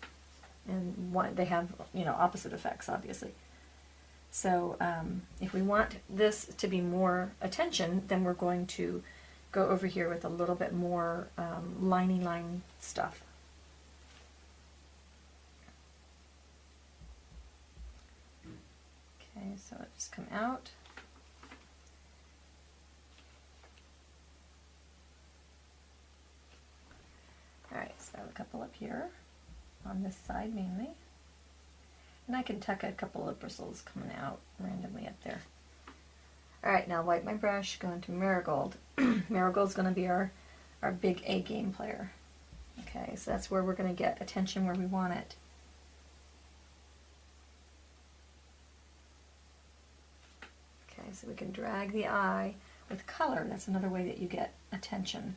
And they have, you know, opposite effects, obviously. So if we want this to be more attention, then we're going to go over here with a little bit more liney line stuff. Okay, so it just come out. Alright, so I have a couple up here on this side mainly. And I can tuck a couple of bristles coming out randomly up there. Alright, now wipe my brush, go into Marigold. Marigold's going to be our big A game player. Okay, so that's where we're going to get attention where we want it. Okay, so we can drag the eye with color. That's another way that you get attention,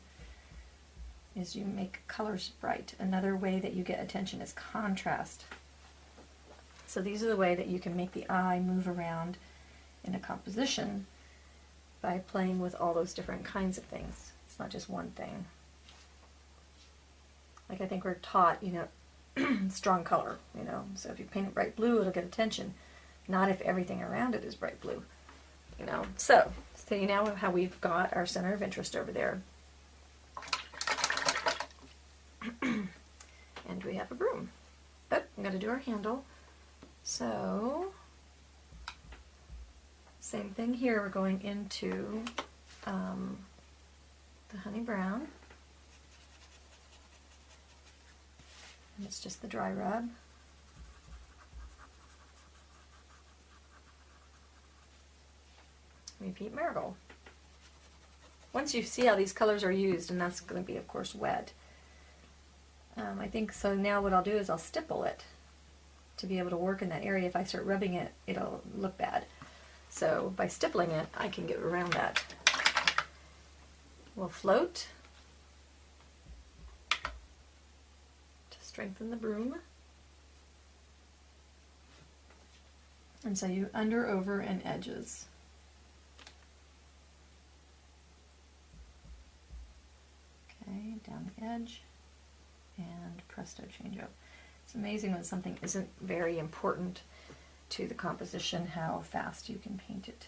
is you make colors bright. Another way that you get attention is contrast. So these are the way that you can make the eye move around in a composition by playing with all those different kinds of things. It's not just one thing. Like I think we're taught, you know, strong color, you know, so if you paint it bright blue, it'll get attention. Not if everything around it is bright blue, you know. So you now how we've got our center of interest over there. And we have a broom. Oh, I'm going to do our handle. So, same thing here. We're going into the honey brown. And it's just the dry rub. Repeat Marigold. Once you see how these colors are used, and that's going to be, of course, wet. I think so. Now what I'll do is I'll stipple it to be able to work in that area. If I start rubbing it, it'll look bad. So by stippling it, I can get around that. We'll float to strengthen the broom. And so you under, over, and edges. Okay, down the edge, and presto, change up. It's amazing when something isn't very important to the composition how fast you can paint it.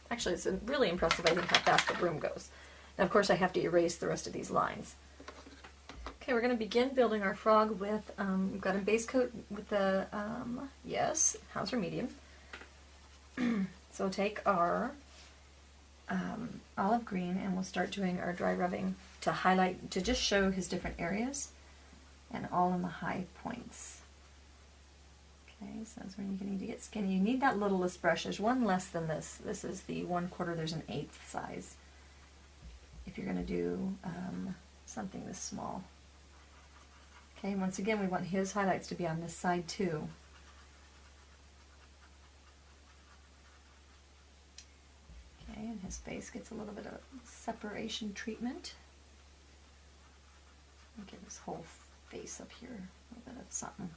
Actually, it's really impressive, I think, how fast the broom goes. Now, of course, I have to erase the rest of these lines. Okay, we're going to begin building our frog with, we've got a base coat with the, yes, Hauser medium. So we'll take our olive green and we'll start doing our dry rubbing to highlight, to just show his different areas and all in the high points. Okay, so that's where you're going to get skinny. You need that littlest brush. There's one less than this. This is the 1/4, there's an 1/8 size. If you're going to do something this small. Okay, once again, we want his highlights to be on this side too. Okay, and his face gets a little bit of separation treatment. I'll get his whole face up here, a little bit of something.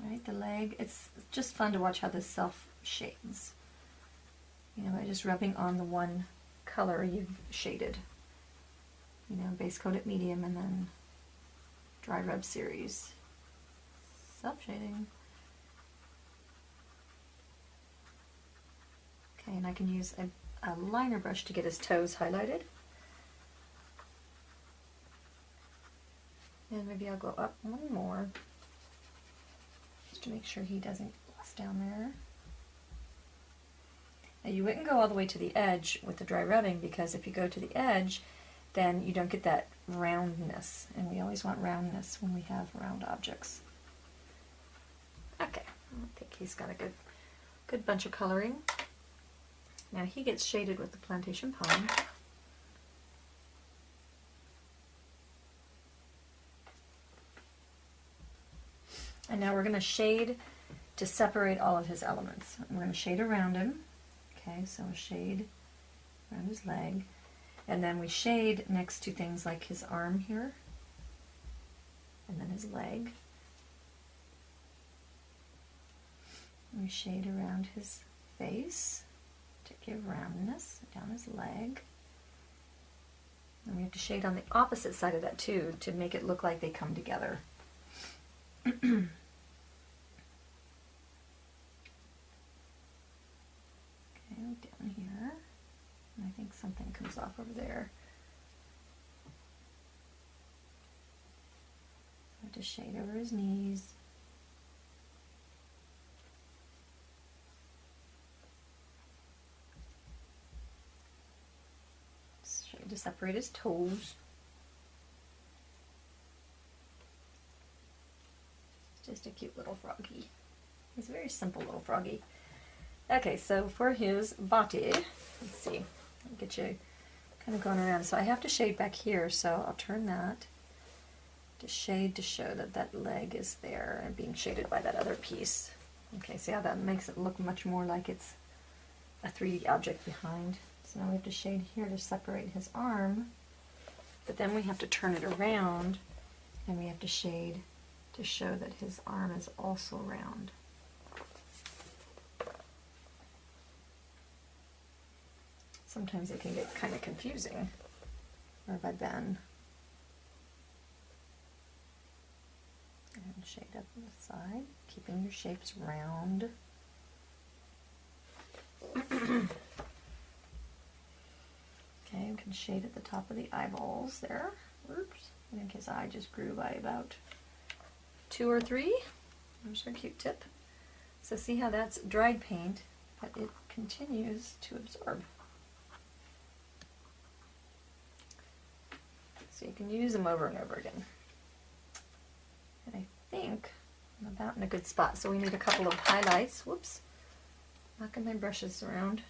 Alright, the leg, it's just fun to watch how this self-shades. You know, by just rubbing on the one color you've shaded. You know, base coat at medium and then dry rub series. Self-shading. Okay, and I can use a liner brush to get his toes highlighted. And maybe I'll go up one more just to make sure he doesn't gloss down there. Now you wouldn't go all the way to the edge with the dry rubbing, because if you go to the edge, then you don't get that roundness, and we always want roundness when we have round objects. Okay, I think he's got a good bunch of coloring. Now he gets shaded with the plantation pine. And now we're going to shade to separate all of his elements. We're going to shade around him. Okay, so a shade around his leg. And then we shade next to things like his arm here. And then his leg. And we shade around his face to give roundness down his leg. And we have to shade on the opposite side of that too, to make it look like they come together. Okay, down here. And I think something comes off over there. I have to shade over his knees. Shade to separate his toes. Just a cute little froggy. He's a very simple little froggy. Okay, so for his body, let's see, I'll get you kind of going around. So I have to shade back here, so I'll turn that to shade to show that that leg is there and being shaded by that other piece. Okay, see how that makes it look much more like it's a 3D object behind. So now we have to shade here to separate his arm, but then we have to turn it around and we have to shade to show that his arm is also round. Sometimes it can get kind of confusing where I've been. And shade up on the side, keeping your shapes round. Okay, we can shade at the top of the eyeballs there. Oops, I think his eye just grew by about 2 or 3. There's our Q-tip. So see how that's dried paint, but it continues to absorb. So you can use them over and over again. And I think I'm about in a good spot. So we need a couple of highlights. Whoops. Knocking my brushes around.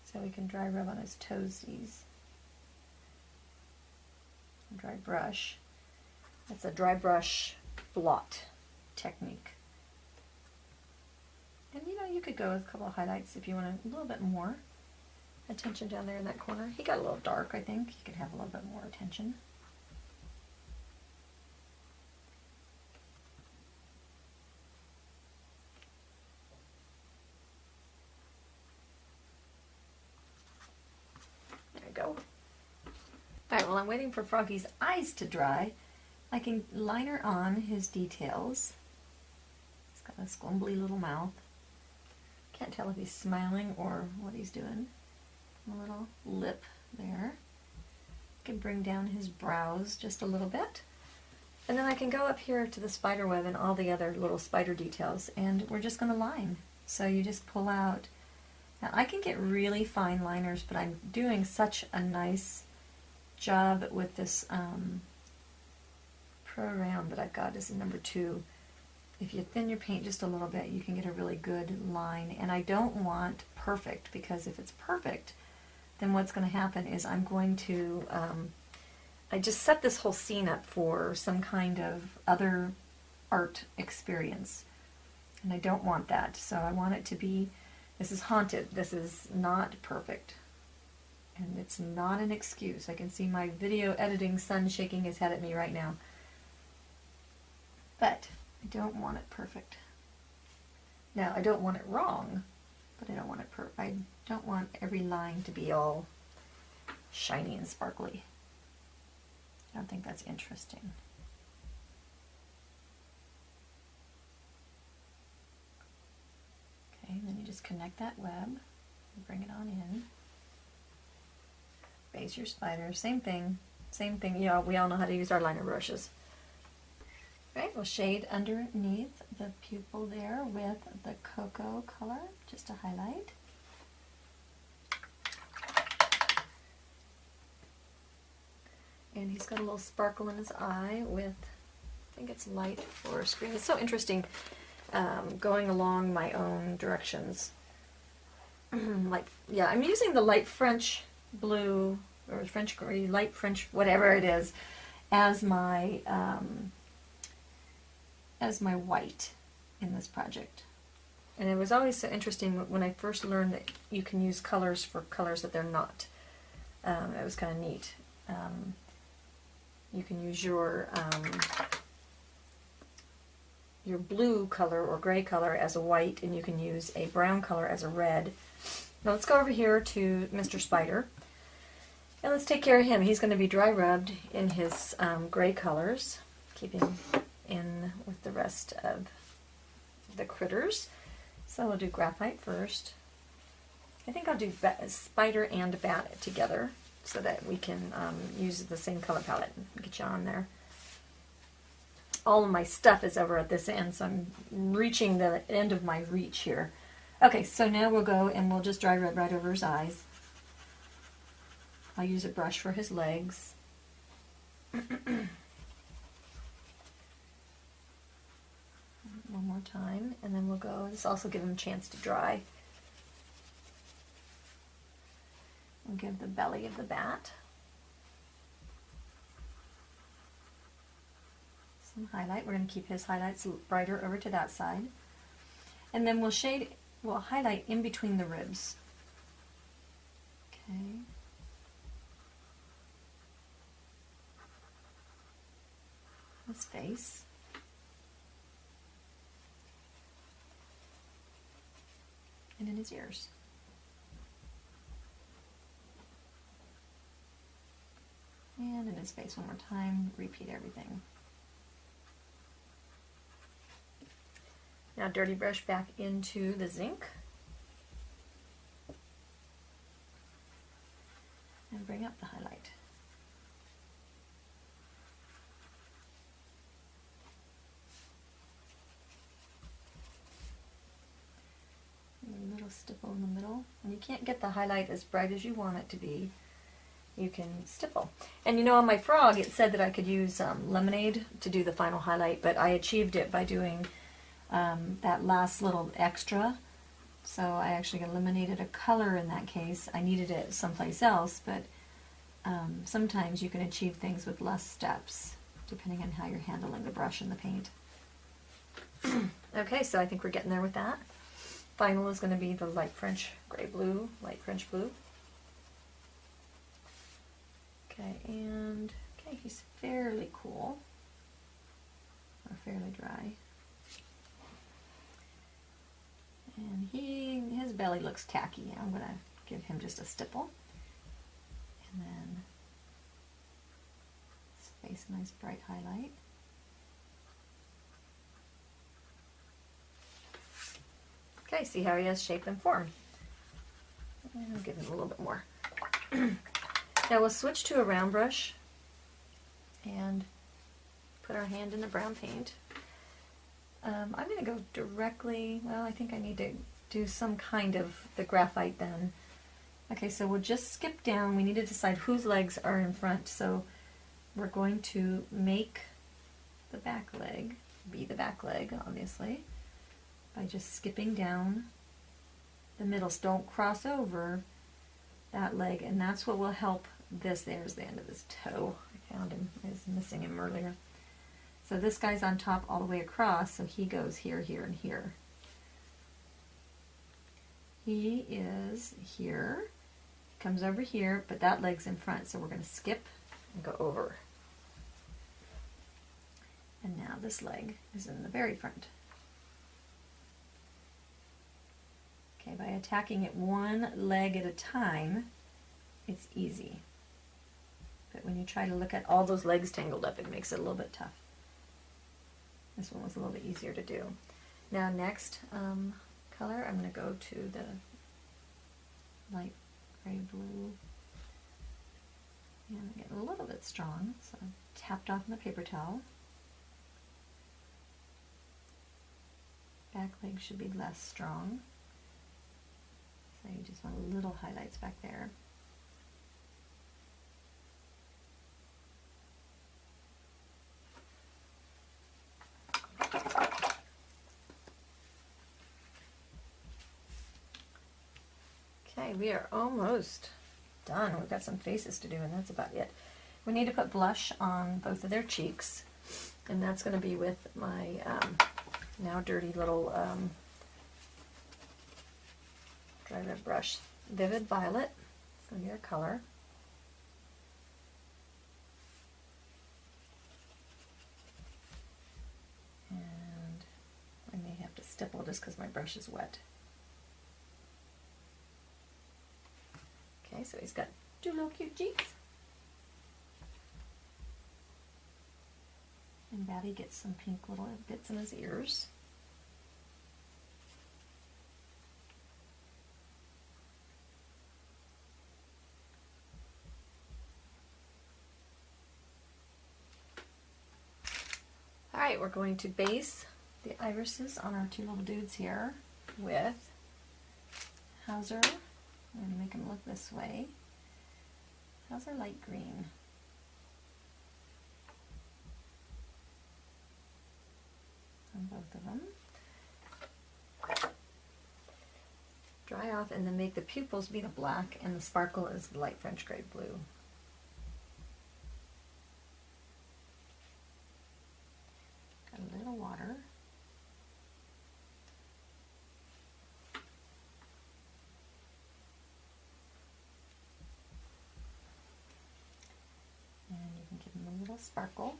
So we can dry rub on his toesies. dry brush. It's a dry brush blot technique. And you know, you could go with a couple of highlights if you want a little bit more attention down there in that corner. He got a little dark, I think. You could have a little bit more attention. There we go. Alright, while I'm waiting for Froggy's eyes to dry, I can liner on his details. He's got a squimbly little mouth. Can't tell if he's smiling or what he's doing. A little lip there. I can bring down his brows just a little bit. And then I can go up here to the spider web and all the other little spider details, and we're just going to line. So you just pull out. Now I can get really fine liners, but I'm doing such a nice job with this program that I've got. This is number 2. If you thin your paint just a little bit, you can get a really good line. And I don't want perfect, because if it's perfect, then what's going to happen is I'm going to, I just set this whole scene up for some kind of other art experience. And I don't want that. So I want it to be, this is haunted. This is not perfect. And it's not an excuse. I can see my video editing son shaking his head at me right now. But I don't want it perfect. Now, I don't want it wrong, but I don't want it I don't want every line to be all shiny and sparkly. I don't think that's interesting. Okay, then you just connect that web and bring it on in. Base your spider, same thing, you know, we all know how to use our liner brushes. Right, we'll shade underneath the pupil there with the cocoa color, just to highlight. And he's got a little sparkle in his eye with, I think it's light forest green. It's so interesting going along my own directions. Like, yeah, I'm using the light French blue, or French green, light French, whatever it is, as my white in this project. And it was always so interesting when I first learned that you can use colors for colors that they're not. It was kind of neat. You can use your blue color or gray color as a white, and you can use a brown color as a red. Now let's go over here to Mr. Spider, and let's take care of him. He's going to be dry rubbed in his gray colors, keeping in with the rest of the critters. So we'll do graphite first. I think I'll do spider and bat together so that we can use the same color palette. Get you on there. All of my stuff is over at this end, so I'm reaching the end of my reach here. Okay, so now we'll go and we'll just dry rub right over his eyes. I'll use a brush for his legs. One more time, and then we'll go. This also give him a chance to dry. We'll give the belly of the bat some highlight. We're going to keep his highlights brighter over to that side. And then we'll shade, we'll highlight in between the ribs. Okay. His face. And in his ears. And in his face one more time, repeat everything. Now dirty brush back into the zinc. And bring up the highlight. A little stipple in the middle. And you can't get the highlight as bright as you want it to be. You can stipple. And you know, on my frog it said that I could use lemonade to do the final highlight, but I achieved it by doing that last little extra. So I actually eliminated a color in that case. I needed it someplace else, but sometimes you can achieve things with less steps, depending on how you're handling the brush and the paint. Okay, so I think we're getting there with that. Final is going to be the light French gray blue, light French blue. Okay, and okay, he's fairly cool, or fairly dry. And his belly looks tacky. I'm going to give him just a stipple. And then space a nice bright highlight. Okay, see how he has shape and form. And I'll give him a little bit more. Now we'll switch to a round brush and put our hand in the brown paint. I'm going to go directly, well, I think I need to do some kind of the graphite then. Okay, so we'll just skip down. We need to decide whose legs are in front, so we're going to make the back leg be the back leg, obviously, by just skipping down the middle. So don't cross over that leg, and that's what will help this. There's the end of his toe. I found him. I was missing him earlier. So this guy's on top all the way across, so he goes here, here, and here. He is here, he comes over here, but that leg's in front, so we're going to skip and go over. And now this leg is in the very front. Okay, by attacking it one leg at a time, it's easy. But when you try to look at all those legs tangled up, it makes it a little bit tough. This one was a little bit easier to do. Now next color, I'm going to go to the light gray blue. And I'm getting a little bit strong, so I tapped off on the paper towel. Back leg should be less strong. So you just want little highlights back there. Okay, we are almost done. We've got some faces to do, and that's about it. We need to put blush on both of their cheeks, and that's going to be with my now dirty little dry red brush. Vivid Violet, it's going to be our color. And I may have to stipple just because my brush is wet. Okay, so he's got two little cute cheeks. And Batty gets some pink little bits in his ears. Alright, we're going to base the irises on our two little dudes here with Hauser. I'm going to make them look this way. Hauser light green. On both of them. Dry off and then make the pupils be the black and the sparkle is the light French gray blue. Got a little water. And you can give them a little sparkle.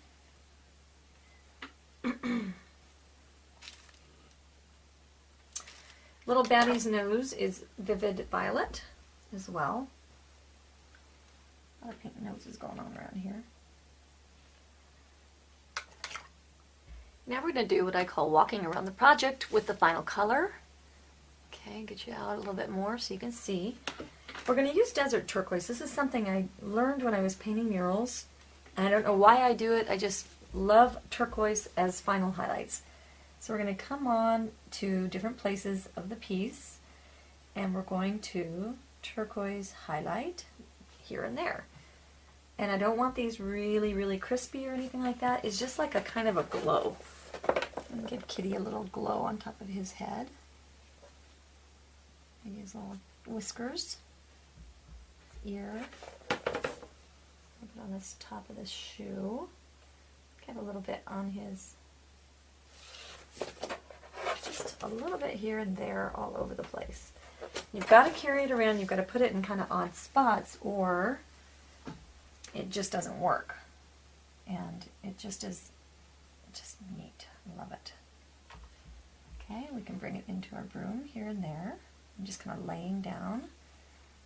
Little Batty's nose is Vivid Violet as well. A lot of pink noses going on around here. Now we're going to do what I call walking around the project with the final color. Okay, get you out a little bit more so you can see. We're going to use Desert Turquoise. This is something I learned when I was painting murals. And I don't know why I do it. I just love turquoise as final highlights. So we're going to come on to different places of the piece and we're going to turquoise highlight here and there. And I don't want these really, really crispy or anything like that. It's just like a kind of a glow. And give Kitty a little glow on top of his head. Maybe his little whiskers, ear. bit on this top of this shoe. Get a little bit on his, just a little bit here and there all over the place. You've got to carry it around, you've got to put it in kind of odd spots or it just doesn't work. And it just is just neat. I love it. Okay, we can bring it into our broom here and there. I'm just kind of laying down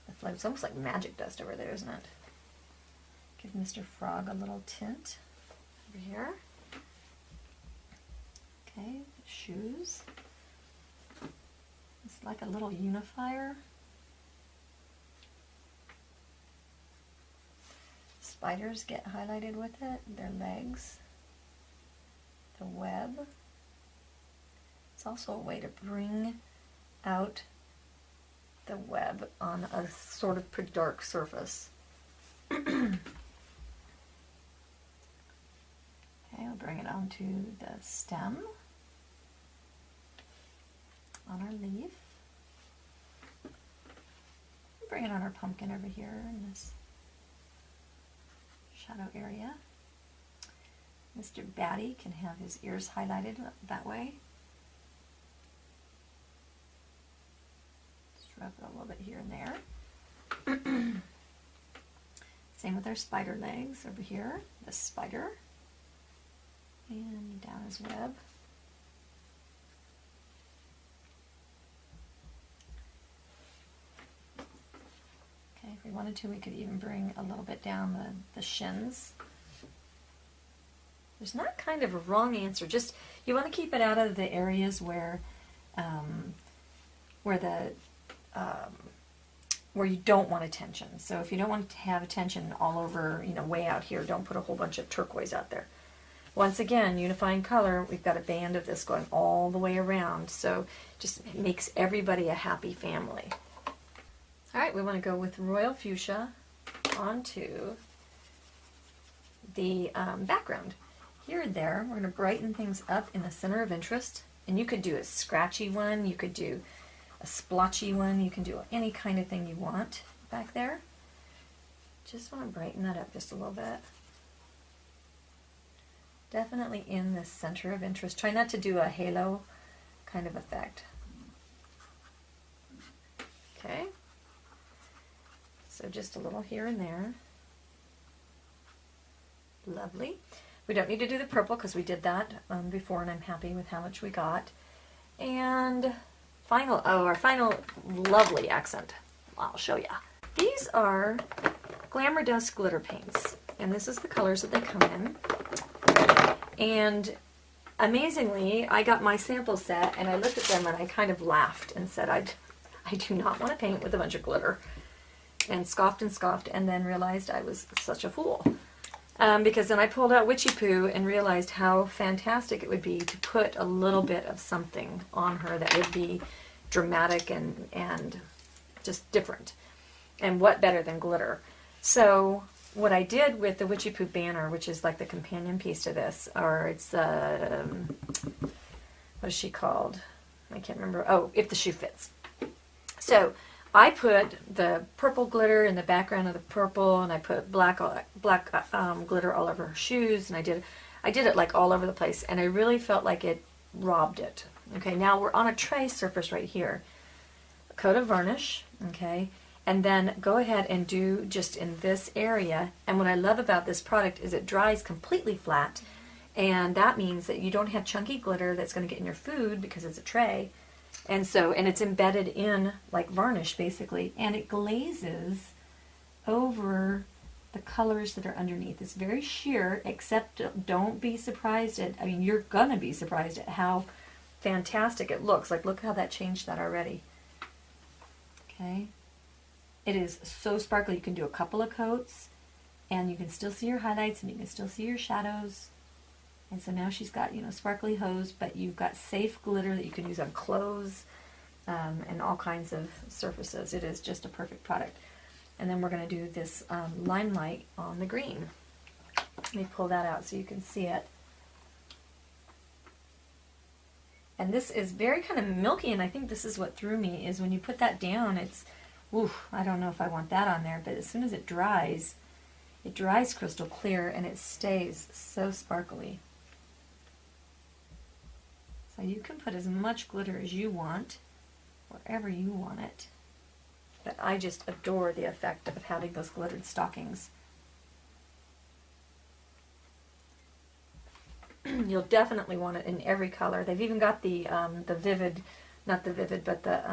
the flow. It's almost like magic dust over there, isn't it? Give Mr. Frog a little tint over here. Okay, shoes. It's like a little unifier. Spiders get highlighted with it, their legs, the web. It's also a way to bring out the web on a sort of pretty dark surface. Okay, I'll bring it onto the stem on our leaf. Bring it on our pumpkin over here in this shadow area. Mr. Batty can have his ears highlighted that way. Just rub it a little bit here and there. Same with our spider legs over here, the spider. And down his web. Okay, if we wanted to, we could even bring a little bit down the shins. There's not kind of a wrong answer. Just you want to keep it out of the areas where you don't want attention. So if you don't want to have attention all over, way out here, don't put a whole bunch of turquoise out there. Once again, unifying color, we've got a band of this going all the way around, so just makes everybody a happy family. All right, we want to go with Royal Fuchsia onto the background. Here and there, we're going to brighten things up in the center of interest, and you could do a scratchy one, you could do a splotchy one, you can do any kind of thing you want back there. Just want to brighten that up just a little bit. Definitely in the center of interest. Try not to do a halo kind of effect. Okay. So just a little here and there. Lovely. We don't need to do the purple because we did that before, and I'm happy with how much we got. And our final lovely accent. I'll show you. These are Glamour Dust glitter paints, and this is the colors that they come in. And amazingly, I got my sample set and I looked at them and I kind of laughed and said, I do not want to paint with a bunch of glitter. And scoffed, and then realized I was such a fool. Because then I pulled out Witchy Poo and realized how fantastic it would be to put a little bit of something on her that would be dramatic and just different. And what better than glitter? So what I did with the Witchy Poo banner, which is like the companion piece to this, or it's, what is she called? I can't remember. Oh, If the Shoe Fits. So I put the purple glitter in the background of the purple, and I put black glitter all over her shoes, and I did it like all over the place, and I really felt like it robbed it. Okay, now we're on a tray surface right here. A coat of varnish, okay, and then go ahead and do just in this area. And what I love about this product is it dries completely flat, and that means that you don't have chunky glitter that's going to get in your food because it's a tray. And it's embedded in like varnish basically, and it glazes over the colors that are underneath. It's very sheer, except don't be surprised you're gonna be surprised at how fantastic it looks. Like, look how that changed that already. Okay. It is so sparkly. You can do a couple of coats, and you can still see your highlights, and you can still see your shadows. And so now she's got, sparkly hose, but you've got safe glitter that you can use on clothes and all kinds of surfaces. It is just a perfect product. And then we're going to do this limelight on the green. Let me pull that out so you can see it. And this is very kind of milky, and I think this is what threw me, is when you put that down, it's, oof, I don't know if I want that on there, but as soon as it dries, It dries crystal clear and it stays so sparkly. So you can put as much glitter as you want, wherever you want it. But I just adore the effect of having those glittered stockings. You'll definitely want it in every color. They've even got the vivid, not the vivid, but the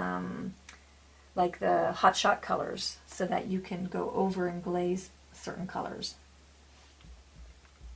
like the hot shot colors, so that you can go over and glaze certain colors.